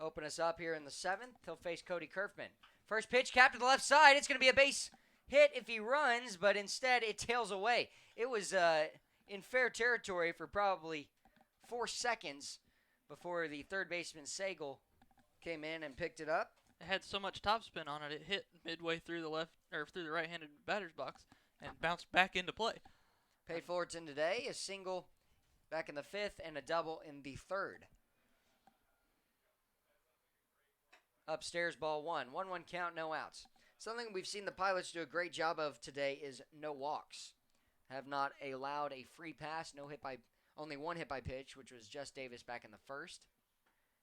Open us up here in the 7th. He'll face Cody Kerfman. First pitch, capped to the left side. It's going to be a base hit if he runs, but instead it tails away. It was in fair territory for probably 4 seconds before the third baseman Sagal came in and picked it up. It had so much topspin on it, it hit midway through the right-handed batter's box and bounced back into play. Pate Fullerton today, a single back in the 5th and a double in the 3rd. Upstairs, ball 1. 1-1 count, no outs. Something we've seen the Pilots do a great job of today is no walks. Have not allowed a free pass, only 1 hit by pitch, which was Just Davis back in the 1st.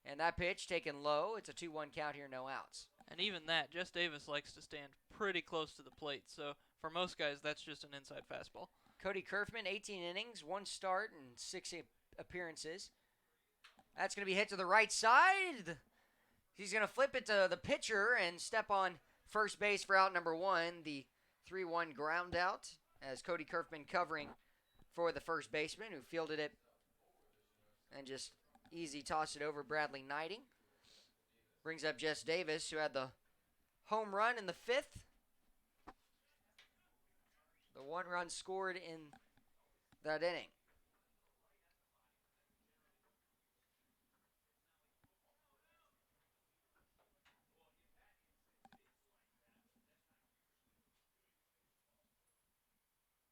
And that pitch taken low. It's a 2-1 count here, no outs. And even that, Just Davis likes to stand pretty close to the plate, so for most guys, that's just an inside fastball. Cody Kerfman, 18 innings, 1 start, and 6 appearances. That's going to be hit to the right side. He's going to flip it to the pitcher and step on first base for out number 1, the 3-1 ground out, as Cody Kerfman covering for the first baseman who fielded it and just easy tossed it over Bradley Knighting. Brings up Jess Davis, who had the home run in the 5th. The 1 run scored in that inning.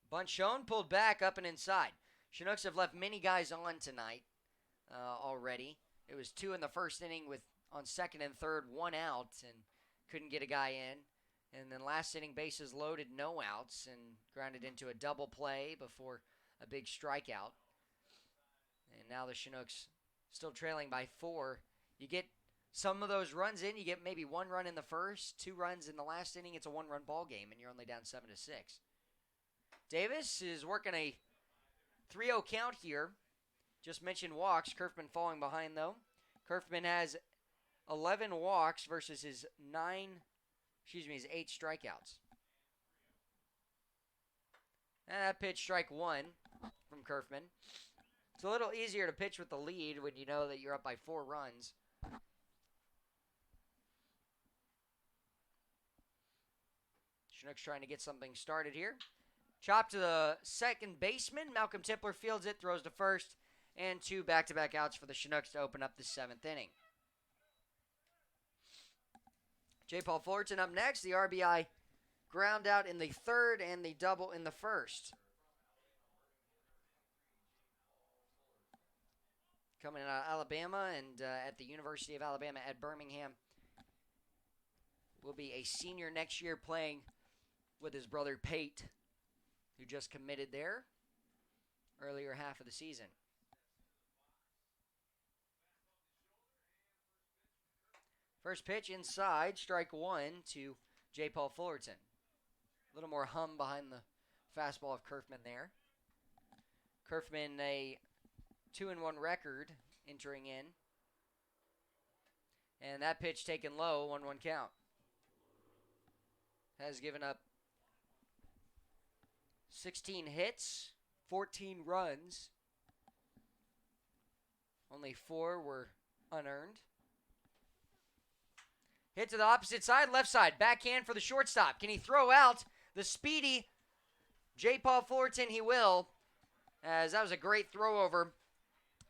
Bunt shown, pulled back, up and inside. Chinooks have left many guys on tonight already. It was 2 in the 1st inning with on 2nd and 3rd, 1 out, and couldn't get a guy in. And then last inning, bases loaded, no outs, and grounded into a double play before a big strikeout. And now the Chinooks still trailing by 4. You get some of those runs in. You get maybe 1 run in the first, 2 runs in the last inning. It's a 1-run ball game, and you're only down 7-6. Davis is working a 3-0 count here. Just mentioned walks. Kerfman falling behind, though. Kerfman has 11 walks versus his 8 strikeouts. And that pitch, strike 1 from Kerfman. It's a little easier to pitch with the lead when you know that you're up by 4 runs. Chinooks trying to get something started here. Chop to the second baseman. Malcolm Tipler fields it, throws to first, and 2 back-to-back outs for the Chinooks to open up the 7th inning. J. Paul Fullerton up next. The RBI ground out in the 3rd and the double in the 1st. Coming out of Alabama and at the University of Alabama at Birmingham. Will be a senior next year playing with his brother Pate, who just committed there earlier half of the season. First pitch inside, strike 1 to J. Paul Fullerton. A little more hum behind the fastball of Kerfman there. Kerfman a 2-1 record entering in. And that pitch taken low, 1-1 count. Has given up 16 hits, 14 runs. Only 4 were unearned. Hit to the opposite side, left side. Backhand for the shortstop. Can he throw out the speedy J. Paul Fullerton? He will, as that was a great throw over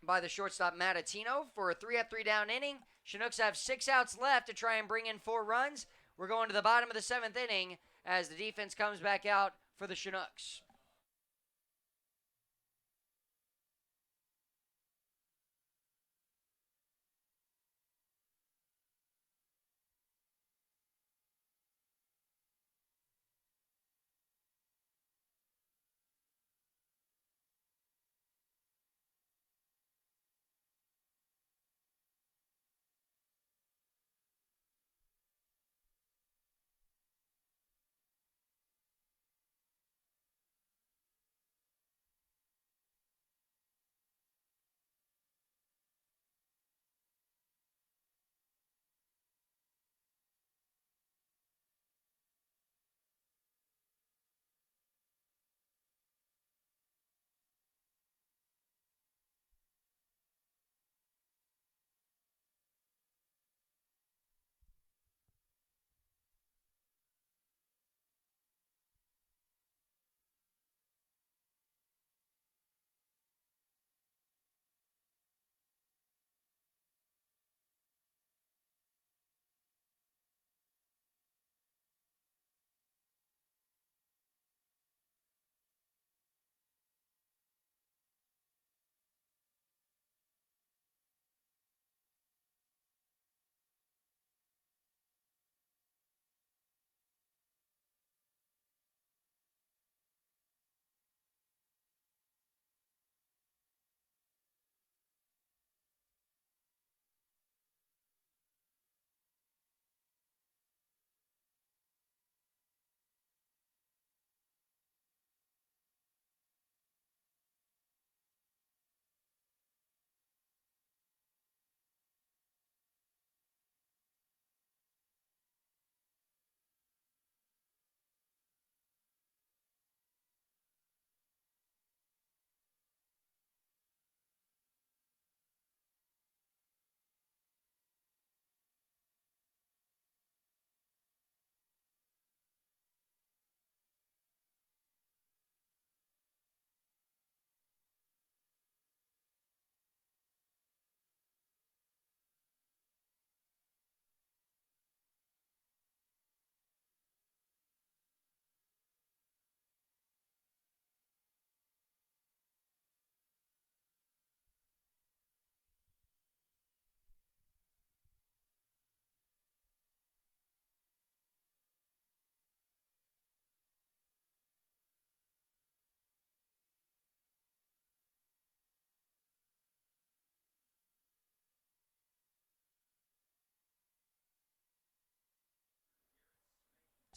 by the shortstop Matatino for a 3-up, 3-down inning. Chinooks have 6 outs left to try and bring in 4 runs. We're going to the bottom of the 7th inning as the defense comes back out for the Chinooks.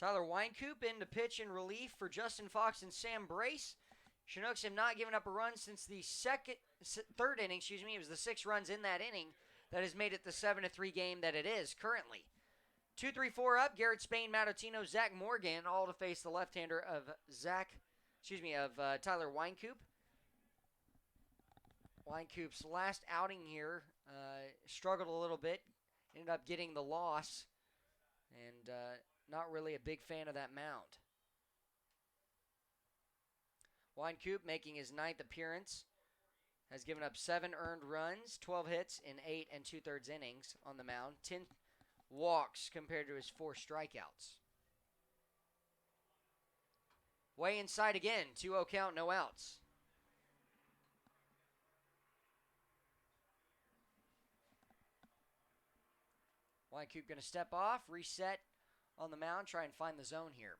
Tyler Winecoop in to pitch in relief for Justin Fox and Sam Brace. Chinooks have not given up a run since the third inning. It was the 6 runs in that inning that has made it the 7-3 game that it is currently. 2-3-4 up. Garrett Spain, Matt Otino, Zach Morgan, all to face the left-hander of Tyler Winecoop. Winecoop's last outing here struggled a little bit, ended up getting the loss, and not really a big fan of that mound. Winecoop making his 9th appearance, has given up 7 earned runs, 12 hits in 8 2/3 innings on the mound, 10 walks compared to his 4 strikeouts. Way inside again, 2-0 count, no outs. Winecoop going to step off, reset on the mound, try and find the zone here.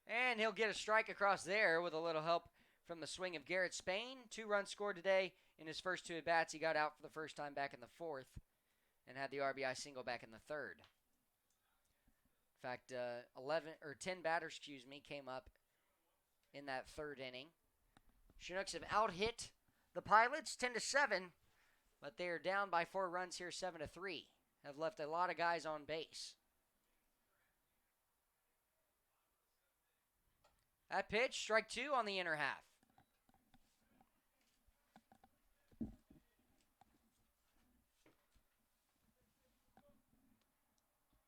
And he'll get a strike across there with a little help from the swing of Garrett Spain. 2 runs scored today in his first 2 at-bats. He got out for the first time back in the 4th and had the RBI single back in the 3rd. In fact, 10 batters, came up in that 3rd inning. Chinooks have out-hit the Pilots 10-7, but they are down by 4 runs here, 7-3. Have left a lot of guys on base. That pitch, strike 2 on the inner half.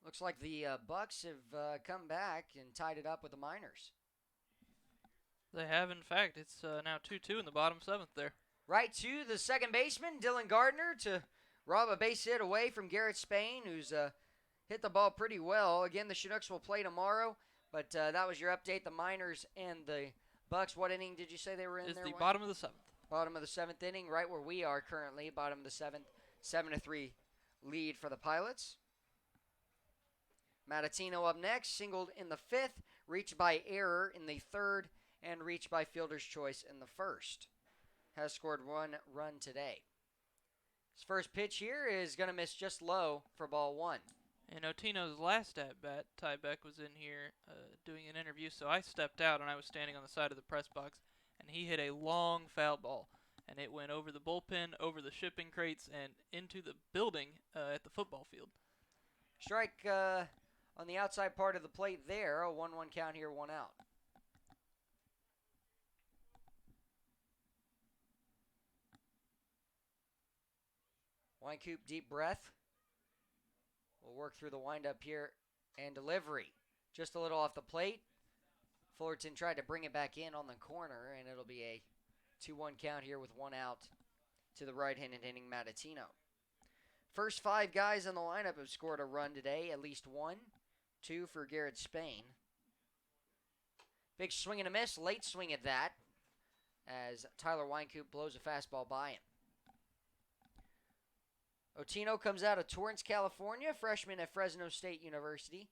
Looks like the Bucks have come back and tied it up with the Miners. They have, in fact. It's now 2-2 in the bottom 7th there. Right to the second baseman, Dylan Gardner, to rob a base hit away from Garrett Spain, who's hit the ball pretty well. Again, the Chinooks will play tomorrow, but that was your update. The Miners and the Bucks. What inning did you say they were in? It's there? the bottom of the 7th. Bottom of the 7th inning, right where we are currently. Bottom of the 7th, 7-3 lead for the Pilots. Matatino up next, singled in the 5th, reached by error in the 3rd, and reached by fielder's choice in the 1st. Has scored 1 run today. His first pitch here is going to miss just low for ball 1. In Otino's last at-bat, Ty Beck was in here doing an interview, so I stepped out and I was standing on the side of the press box, and he hit a long foul ball, and it went over the bullpen, over the shipping crates, and into the building at the football field. Strike on the outside part of the plate there. A 1-1 count here, 1 out. Winecoop, deep breath. We'll work through the windup here and delivery. Just a little off the plate. Fullerton tried to bring it back in on the corner, and it'll be a 2-1 count here with 1 out to the right-handed hitting Matatino. First 5 guys in the lineup have scored a run today, at least 1. 2 for Garrett Spain. Big swing and a miss, late swing at that, as Tyler Winecoop blows a fastball by him. Otino comes out of Torrance, California, freshman at Fresno State University.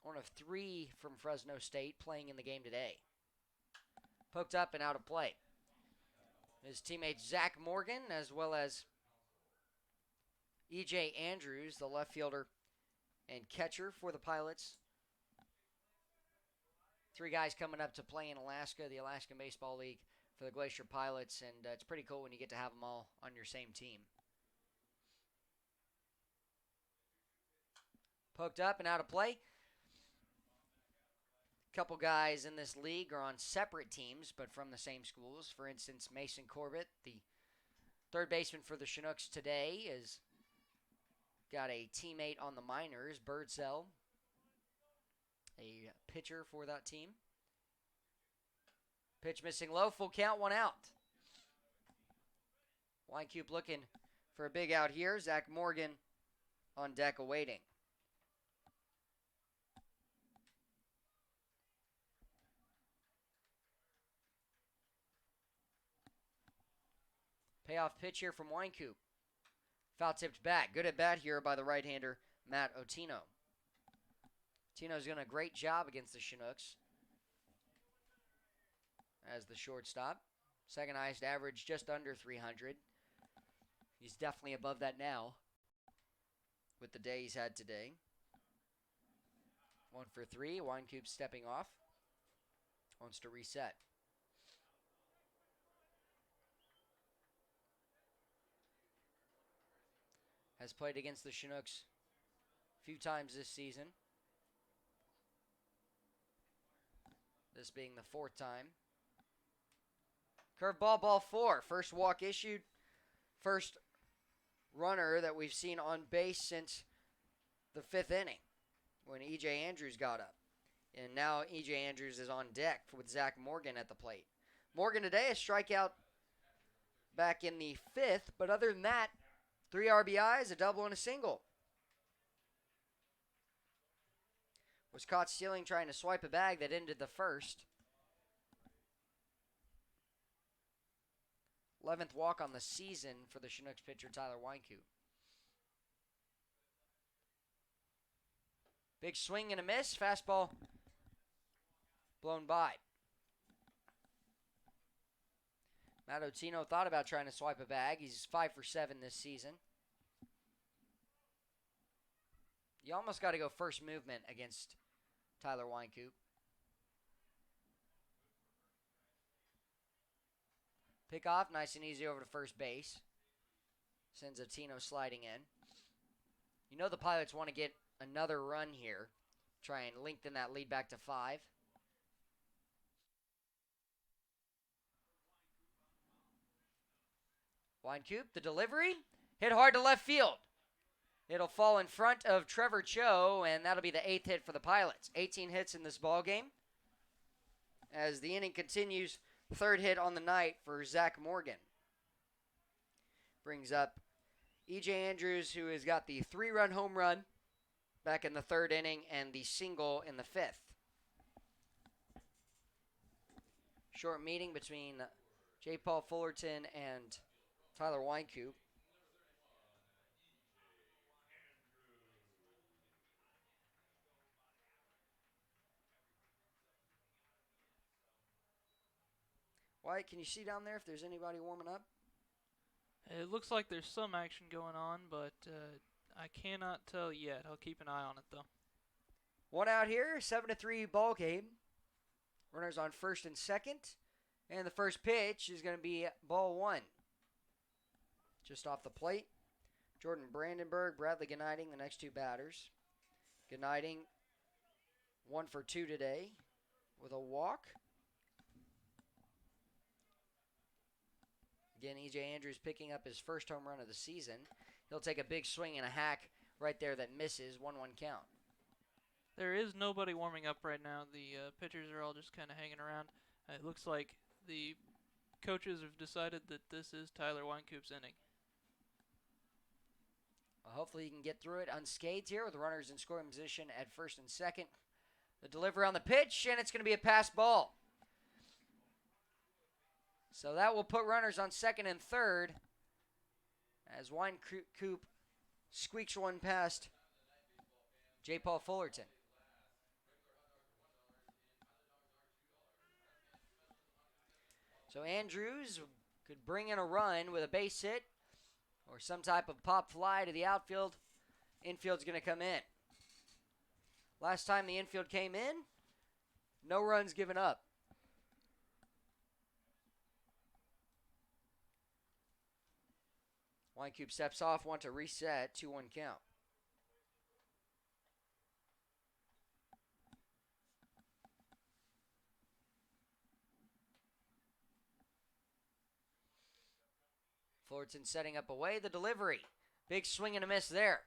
One of 3 from Fresno State playing in the game today. Poked up and out of play. His teammate Zach Morgan, as well as E.J. Andrews, the left fielder and catcher for the Pilots. 3 guys coming up to play in Alaska, the Alaskan Baseball League, for the Glacier Pilots, and it's pretty cool when you get to have them all on your same team. Poked up and out of play. A couple guys in this league are on separate teams, but from the same schools. For instance, Mason Corbett, the third baseman for the Chinooks today, has got a teammate on the Miners, Birdsell, a pitcher for that team. Pitch missing low, full count, 1 out. Winecoop looking for a big out here. Zach Morgan on deck awaiting. Payoff pitch here from Winecoop. Foul tipped back. Good at bat here by the right-hander, Matt Otino. Otino's done a great job against the Chinooks as the shortstop. Second highest average, just under 300. He's definitely above that now with the day he's had today. 1 for 3. Winecoop stepping off. Wants to reset. Has played against the Chinooks a few times this season. This being the 4th time. Curveball, ball 4. First walk issued. First runner that we've seen on base since the 5th inning when E.J. Andrews got up. And now E.J. Andrews is on deck with Zach Morgan at the plate. Morgan today, a strikeout back in the 5th, but other than that, 3 RBIs, a double, and a single. Was caught stealing, trying to swipe a bag that ended the 1st. 11th walk on the season for the Chinooks pitcher, Tyler Winecoop. Big swing and a miss. Fastball blown by. Matt Otino thought about trying to swipe a bag. He's 5 for 7 this season. You almost got to go first movement against Tyler Winecoop. Pick off, nice and easy over to first base. Sends Otino sliding in. You know the Pilots want to get another run here. Try and lengthen that lead back to 5. Winecoop, the delivery. Hit hard to left field. It'll fall in front of Trevor Cho, and that'll be the 8th hit for the Pilots. 18 hits in this ballgame. As the inning continues, 3rd hit on the night for Zach Morgan. Brings up E.J. Andrews, who has got the 3-run home run back in the 3rd inning and the single in the 5th. Short meeting between J. Paul Fullerton and Tyler Winecoop. Wyatt, can you see down there if there's anybody warming up? It looks like there's some action going on, but I cannot tell yet. I'll keep an eye on it, though. 1 out here, 7-3 ball game. Runners on 1st and 2nd. And the first pitch is going to be ball 1. Just off the plate. Jordan Brandenburg, Bradley Gnighting, the next 2 batters. Gnighting 1 for 2 today with a walk. Again, E.J. Andrews picking up his first home run of the season. He'll take a big swing and a hack right there that misses. 1-1 count. There is nobody warming up right now. The pitchers are all just kind of hanging around. It looks like the coaches have decided that this is Tyler Winecoop's inning. Well, hopefully he can get through it unscathed here with runners in scoring position at 1st and 2nd. The delivery on the pitch, and it's going to be a pass ball. So that will put runners on 2nd and 3rd as Winecoop squeaks one past J. Paul Fullerton. So Andrews could bring in a run with a base hit or some type of pop fly to the outfield. Infield's going to come in. Last time the infield came in, no runs given up. Winecoop steps off, want to reset, 2-1 count. Fullerton setting up away, the delivery. Big swing and a miss there.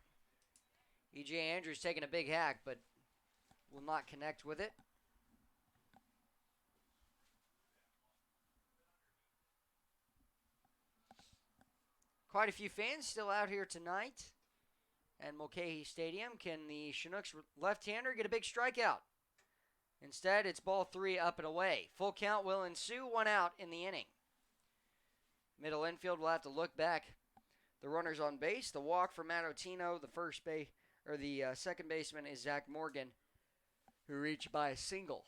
E.J. Andrews taking a big hack, but will not connect with it. Quite a few fans still out here tonight at Mulcahy Stadium. Can the Chinooks left-hander get a big strikeout? Instead, it's ball 3 up and away. Full count will ensue, 1 out in the inning. Middle infield will have to look back. The runners on base. The walk for Matt Otino. The second baseman is Zach Morgan, who reached by a single.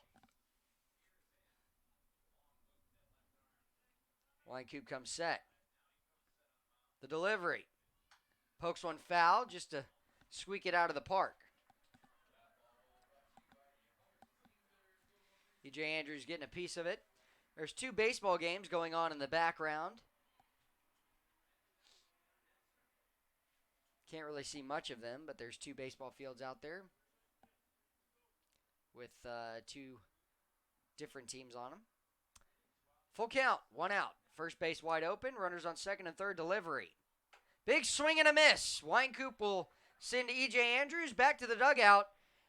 Line Coop comes set. The delivery. Pokes one foul just to squeak it out of the park. E.J. Andrews getting a piece of it. There's 2 baseball games going on in the background. Can't really see much of them, but there's 2 baseball fields out there with 2 different teams on them. Full count, 1 out. First base wide open. Runners on second and third. Delivery. Big swing and a miss. Winecoop will send E.J. Andrews back to the dugout,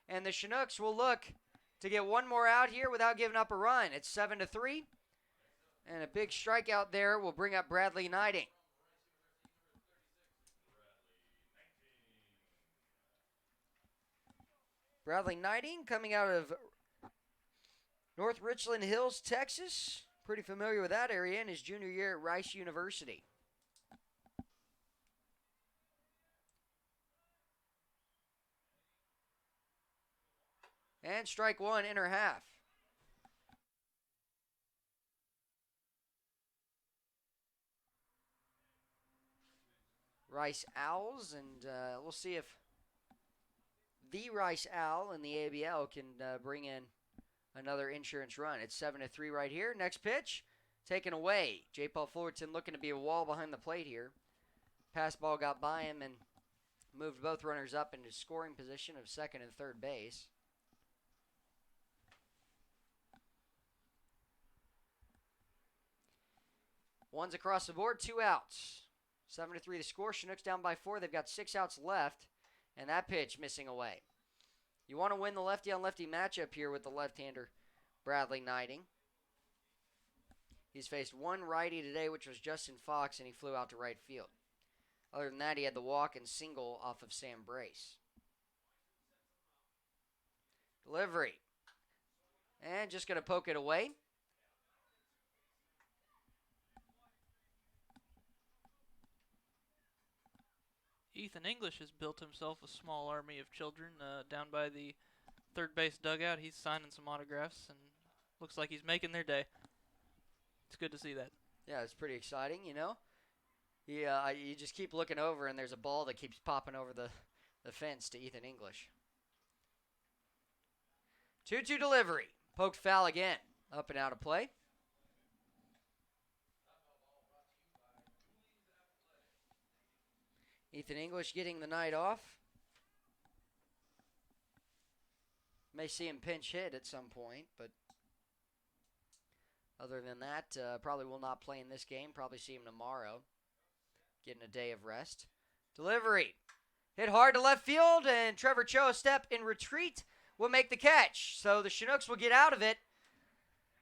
and the Chinooks will look to get one more out here without giving up a run. It's 7-3, and a big strikeout there will bring up Bradley Knighting. Bradley Knighting coming out of North Richland Hills, Texas. Pretty familiar with that area in his junior year at Rice University. And strike 1, inner half. Rice Owls, and we'll see if the Rice Owl in the ABL can bring in another insurance run. It's 7-3 right here. Next pitch, taken away. J. Paul Fullerton looking to be a wall behind the plate here. Pass ball got by him and moved both runners up into scoring position of second and third base. One's across the board, 2 outs. 7-3 the score. Chinooks down by 4. They've got 6 outs left, and that pitch missing away. You want to win the lefty-on-lefty matchup here with the left-hander, Bradley Knighting. He's faced one righty today, which was Justin Fox, and he flew out to right field. Other than that, he had the walk and single off of Sam Brace. Delivery. And just going to poke it away. Ethan English has built himself a small army of children down by the third base dugout. He's signing some autographs, and looks like he's making their day. It's good to see that. Yeah, it's pretty exciting, you know. You just keep looking over, and there's a ball that keeps popping over the fence to Ethan English. 2-2 delivery. Poked foul again. Up and out of play. Ethan English getting the night off. May see him pinch hit at some point, but other than that, probably will not play in this game. Probably see him tomorrow, getting a day of rest. Delivery. Hit hard to left field, and Trevor Cho, a step in retreat, will make the catch. So the Chinooks will get out of it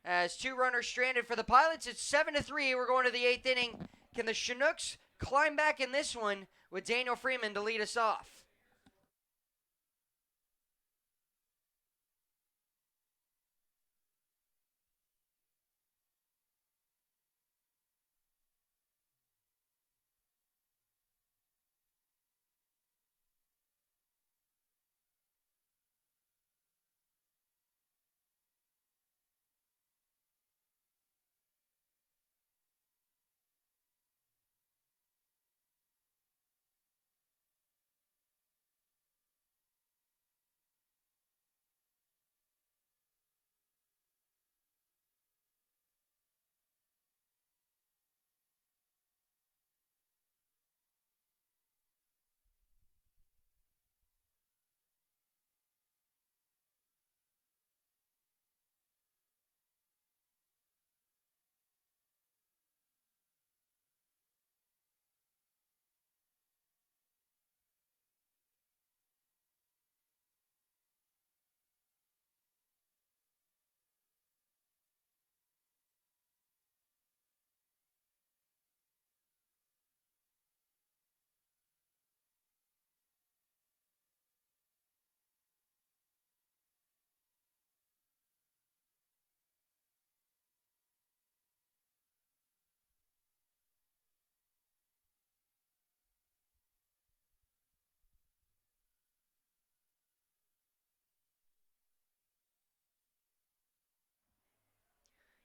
as 2 runners stranded for the Pilots. It's 7-3. We're going to the 8th inning. Can the Chinooks climb back in this one with Daniel Freeman to lead us off?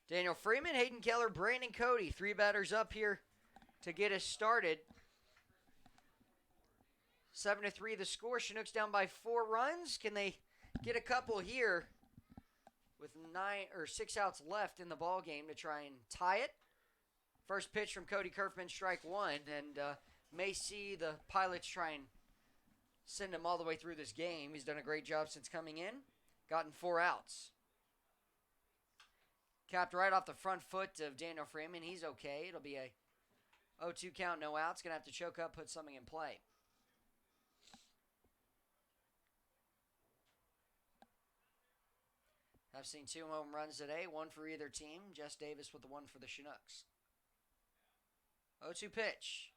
Daniel Freeman, Hayden Keller, Brandon Cody. 3 batters up here to get us started. 7-3 the score. Chinooks down by 4 runs. Can they get a couple here with 6 outs left in the ball game to try and tie it? First pitch from Cody Kerfman, strike 1, and may see the Pilots try and send him all the way through this game. He's done a great job since coming in. Gotten 4 outs. Capped right off the front foot of Daniel Freeman. He's okay. It'll be a 0-2 count, no outs. Going to have to choke up, put something in play. I've seen 2 home runs today, 1 for either team. Jess Davis with the 1 for the Chinooks. 0-2 pitch.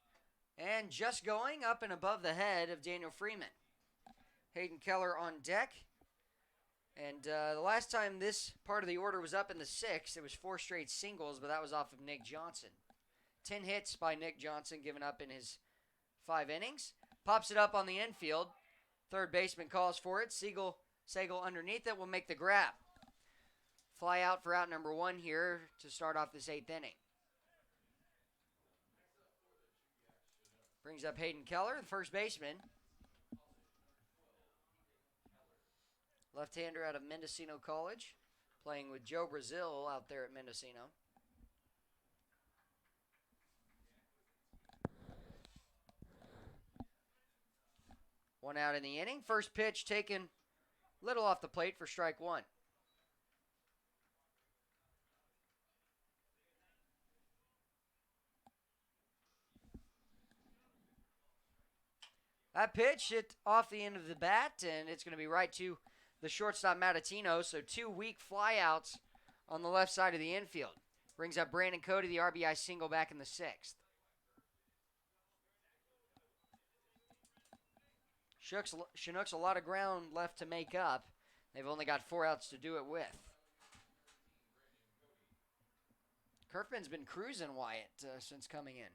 And just going up and above the head of Daniel Freeman. Hayden Keller on deck. And the last time this part of the order was up in the 6th, it was 4 straight singles, but that was off of Nick Johnson. 10 hits by Nick Johnson given up in his 5 innings. Pops it up on the infield. Third baseman calls for it. Sagal underneath it will make the grab. Fly out for out number 1 here to start off this 8th inning. Brings up Hayden Keller, the first baseman. Left-hander out of Mendocino College, playing with Joe Brazil out there at Mendocino. One out in the inning. First pitch taken little off the plate for strike 1. That pitch hit off the end of the bat, and it's going to be right to the shortstop Matatino. So 2 weak flyouts on the left side of the infield. Brings up Brandon Cody, the RBI single back in the 6th. Chinooks a lot of ground left to make up. They've only got 4 outs to do it with. Kerfman's been cruising Wyatt since coming in.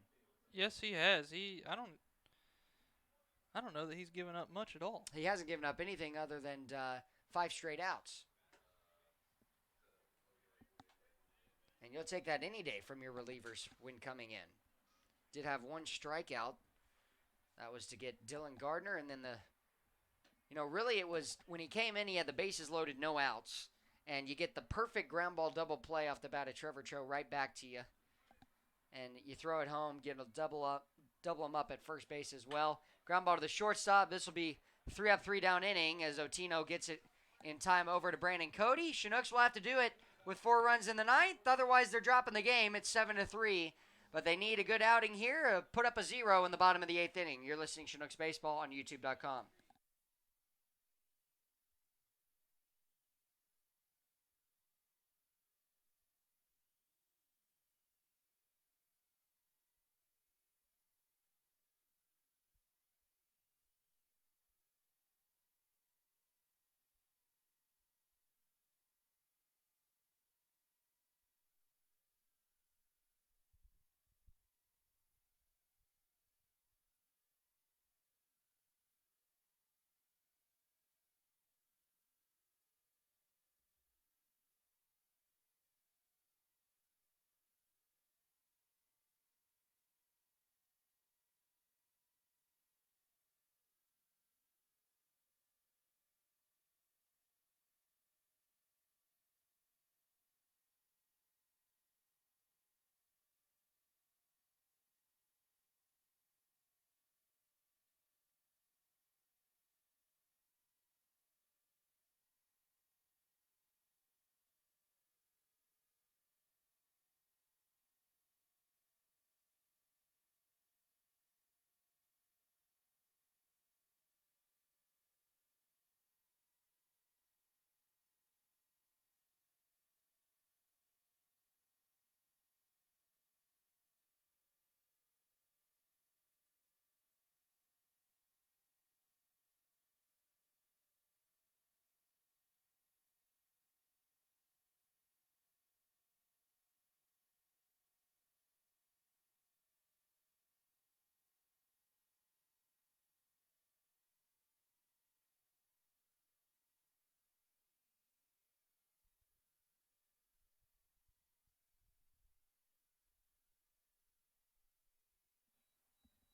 Yes, he has. I don't know that he's given up much at all. He hasn't given up anything other than 5 straight outs. And you'll take that any day from your relievers when coming in. Did have 1 strikeout. That was to get Dylan Gardner, and then really it was, when he came in, he had the bases loaded, no outs. And you get the perfect ground ball double play off the bat of Trevor Cho right back to you. And you throw it home, get a double him up at first base as well. Ground ball to the shortstop. This will be 3 up, 3 down inning as Otino gets it in time over to Brandon Cody. Chinooks will have to do it with 4 runs in the 9th. Otherwise, they're dropping the game. It's 7-3. But they need a good outing here. Put up a 0 in the bottom of the 8th inning. You're listening to Chinooks Baseball on YouTube.com.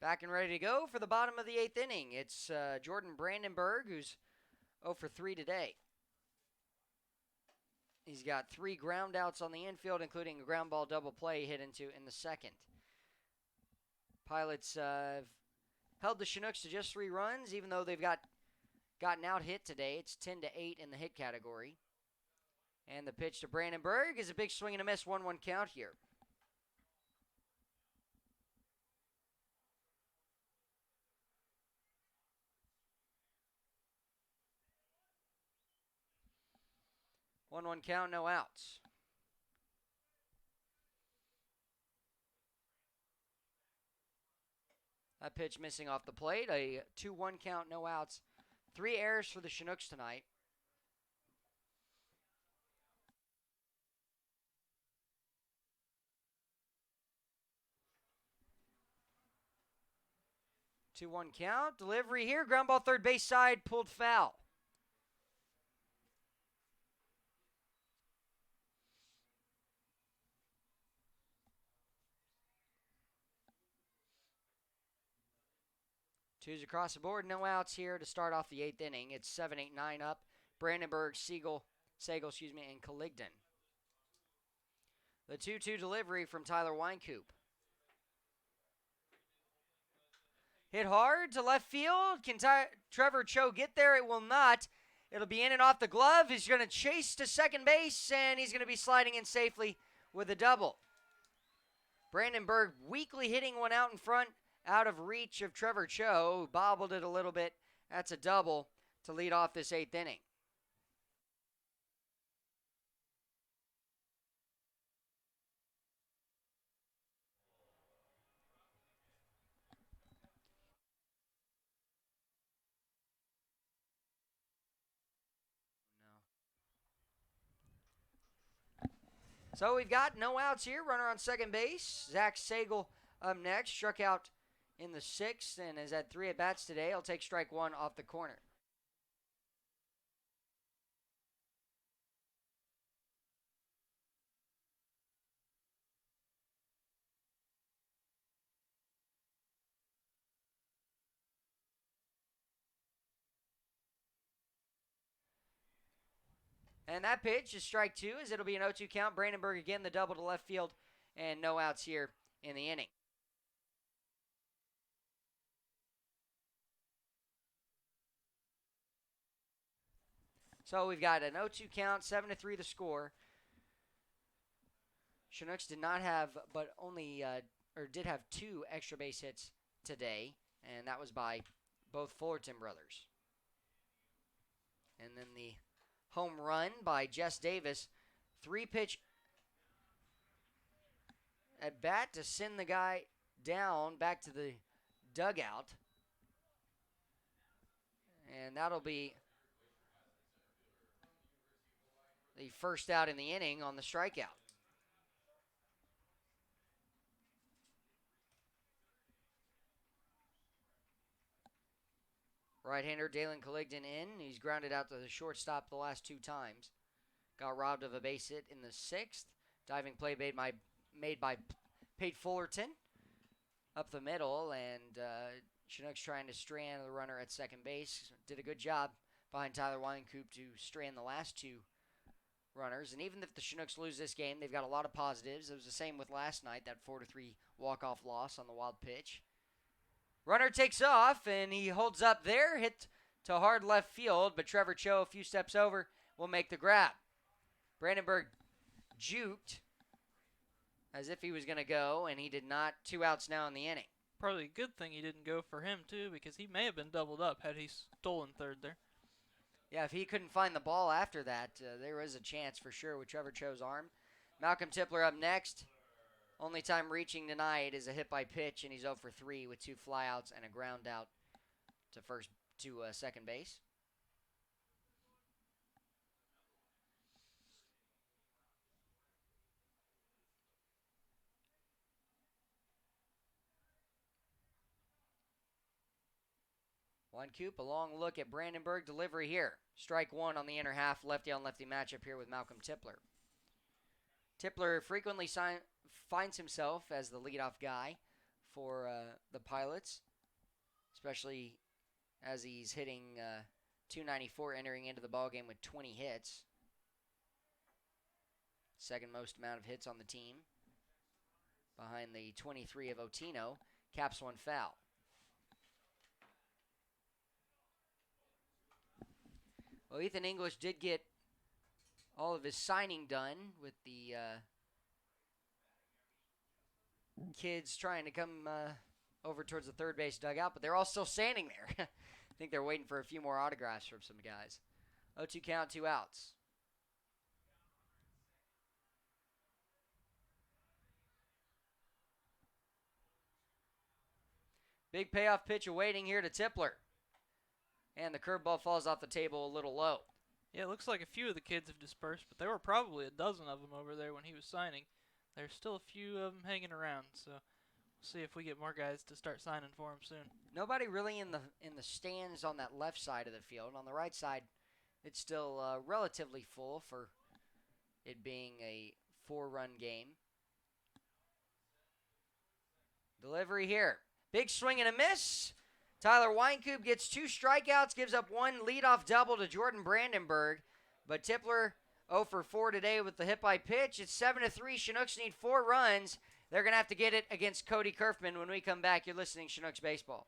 Back and ready to go for the bottom of the 8th inning. It's Jordan Brandenburg, who's 0 for 3 today. He's got 3 ground outs on the infield, including a ground ball double play hit into in the second. Pilots have held the Chinooks to just 3 runs, even though they've gotten out hit today. It's 10-8 in the hit category. And the pitch to Brandenburg is a big swing and a miss, 1-1 count here. One count, no outs. That pitch missing off the plate. A 2-1 count, no outs. 3 errors for the Chinooks tonight. Two-one count. Delivery here. Ground ball third base side. Pulled foul. Twos across the board, no outs here to start off the 8th inning. It's 7-8-9 up. Brandenburg, Sagal, and Colligdon. The 2-2 delivery from Tyler Weinkoop. Hit hard to left field. Can Trevor Cho get there? It will not. It'll be in and off the glove. He's going to chase to second base, and he's going to be sliding in safely with a double. Brandenburg weakly hitting one out in front, out of reach of Trevor Cho, who bobbled it a little bit. That's a double to lead off this 8th inning. So we've got no outs here. Runner on second base. Zach Sagal up next. Struck out in the 6th and has had 3 at-bats today. He'll take strike 1 off the corner. And that pitch is strike 2, as it'll be an 0-2 count. Brandenburg again, the double to left field, and no outs here in the inning. So we've got an 0-2 count, 7-3 the score. Chinooks did not have, but only, did have 2 extra base hits today, and that was by both Fullerton brothers. And then the home run by Jess Davis. 3-pitch at bat to send the guy down back to the dugout. And that'll be the first out in the inning on the strikeout. Right-hander Dalen Colligdon in. He's grounded out to the shortstop the last 2 times. Got robbed of a base hit in the 6th. Diving play made by Pate Fullerton up the middle, and Chinooks trying to strand the runner at second base. Did a good job behind Tyler Weinkoop to strand the last 2 runners. And even if the Chinooks lose this game, they've got a lot of positives. It was the same with last night, that 4-3 walk-off loss on the wild pitch. Runner takes off, and he holds up there, hit to hard left field, but Trevor Cho, a few steps over, will make the grab. Brandenburg juked as if he was going to go, and he did not. 2 outs now in the inning. Probably a good thing he didn't go for him, too, because he may have been doubled up had he stolen third there. Yeah, if he couldn't find the ball after that, there was a chance for sure with Trevor Cho's arm. Malcolm Tipler up next. Only time reaching tonight is a hit by pitch, and he's 0 for 3 with 2 flyouts and a ground out to second base. Weinkoop, a long look at Brandenburg. Delivery here. Strike 1 on the inner half. Lefty on lefty matchup here with Malcolm Tipler. Tipler frequently finds himself as the leadoff guy for the Pilots, especially as he's hitting 294 entering into the ballgame with 20 hits. Second most amount of hits on the team, behind the 23 of Otino. Caps one foul. Well, Ethan English did get all of his signing done with the kids trying to come over towards the third base dugout, but they're all still standing there. I think they're waiting for a few more autographs from some guys. 0-2 count, 2 outs. Big payoff pitch awaiting here to Tipler. And the curveball falls off the table a little low. Yeah, it looks like a few of the kids have dispersed, but there were probably a dozen of them over there when he was signing. There's still a few of them hanging around, so we'll see if we get more guys to start signing for him soon. Nobody really in the stands on that left side of the field. On the right side, it's still relatively full for it being a 4-run game. Delivery here. Big swing and a miss. Tyler Weinkoop gets 2 strikeouts, gives up 1 leadoff double to Jordan Brandenburg. But Tipler 0 for 4 today with the hit by pitch. It's 7-3. Chinooks need 4 runs. They're going to have to get it against Cody Kerfman when we come back. You're listening to Chinooks Baseball.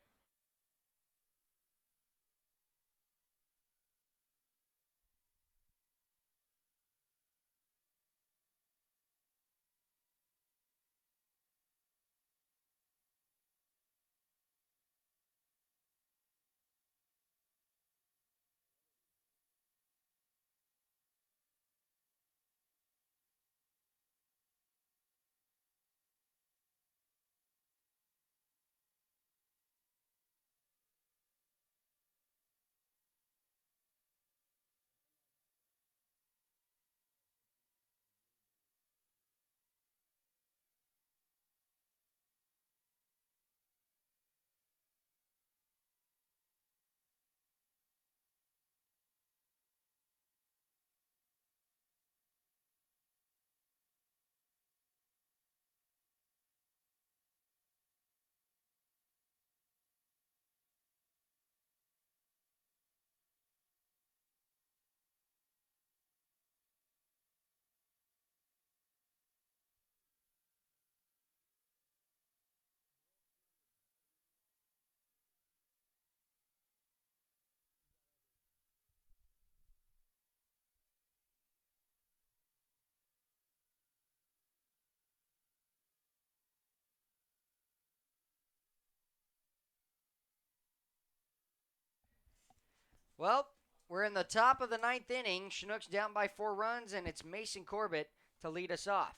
Well, we're in the top of the 9th inning. Chinooks down by 4 runs, and it's Mason Corbett to lead us off.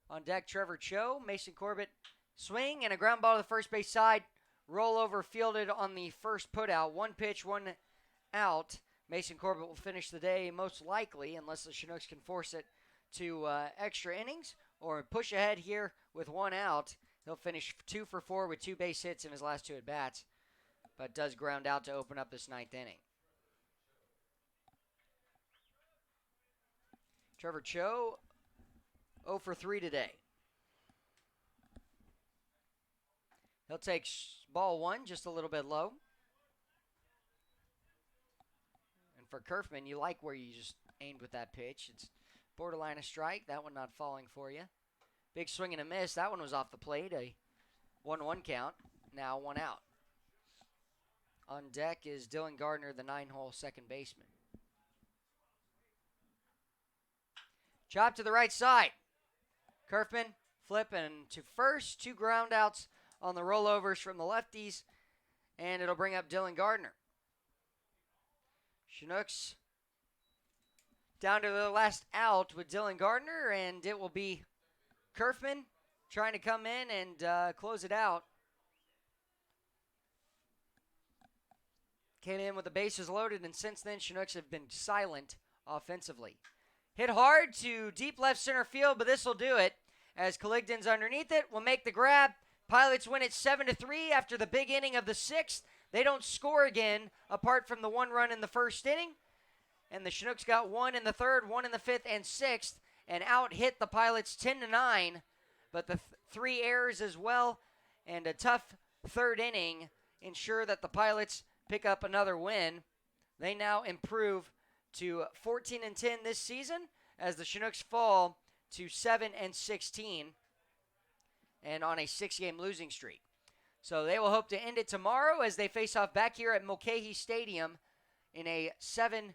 On deck, Trevor Cho. Mason Corbett swing and a ground ball to the first base side. Rollover fielded on the first putout. 1 pitch, 1 out. Mason Corbett will finish the day most likely, unless the Chinooks can force it to extra innings or push ahead here with 1 out. He'll finish 2 for 4 with 2 base hits in his last 2 at-bats, but does ground out to open up this 9th inning. Trevor Cho, 0 for 3 today. He'll take ball 1, just a little bit low. And for Kerfman, you like where you just aimed with that pitch. It's borderline a strike. That one not falling for you. Big swing and a miss. That one was off the plate. A 1-1 count. Now 1 out. On deck is Dylan Gardner, the 9-hole second baseman. Chop to the right side. Kerfman flipping to first. 2 ground outs on the rollovers from the lefties. And it'll bring up Dylan Gardner. Chinooks down to the last out with Dylan Gardner. And it will be Kerfman trying to come in and close it out. Came in with the bases loaded, and since then, Chinooks have been silent offensively. Hit hard to deep left center field, but this will do it. As Colligdon's underneath it, will make the grab. Pilots win it 7-3 after the big inning of the 6th. They don't score again, apart from the 1 run in the first inning. And the Chinooks got 1 in the 3rd, 1 in the 5th, and 6th, and out hit the Pilots 10-9. But the 3 errors as well and a tough third inning ensure that the Pilots pick up another win. They now improve to 14-10 this season as the Chinooks fall to 7-16 and on a 6-game losing streak. So they will hope to end it tomorrow as they face off back here at Mulcahy Stadium in a 7-10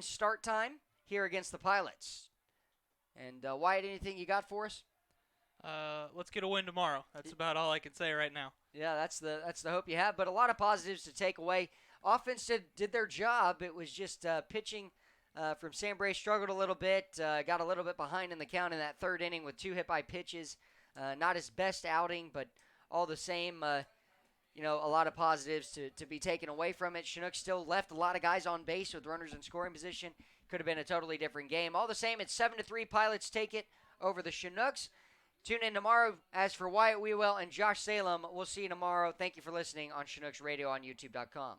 start time here against the Pilots. And Wyatt, anything you got for us? Let's get a win tomorrow. That's about all I can say right now. Yeah, that's the hope you have. But a lot of positives to take away. Offense did their job. It was just pitching from Sam Bray struggled a little bit, got a little bit behind in the count in that third inning with 2 hit by pitches. Not his best outing, but all the same, a lot of positives to be taken away from it. Chinooks still left a lot of guys on base with runners in scoring position. Could have been a totally different game. All the same, it's 7-3. Pilots take it over the Chinooks. Tune in tomorrow. As for Wyatt Wewell and Josh Salem, we'll see you tomorrow. Thank you for listening on Chinooks Radio on YouTube.com.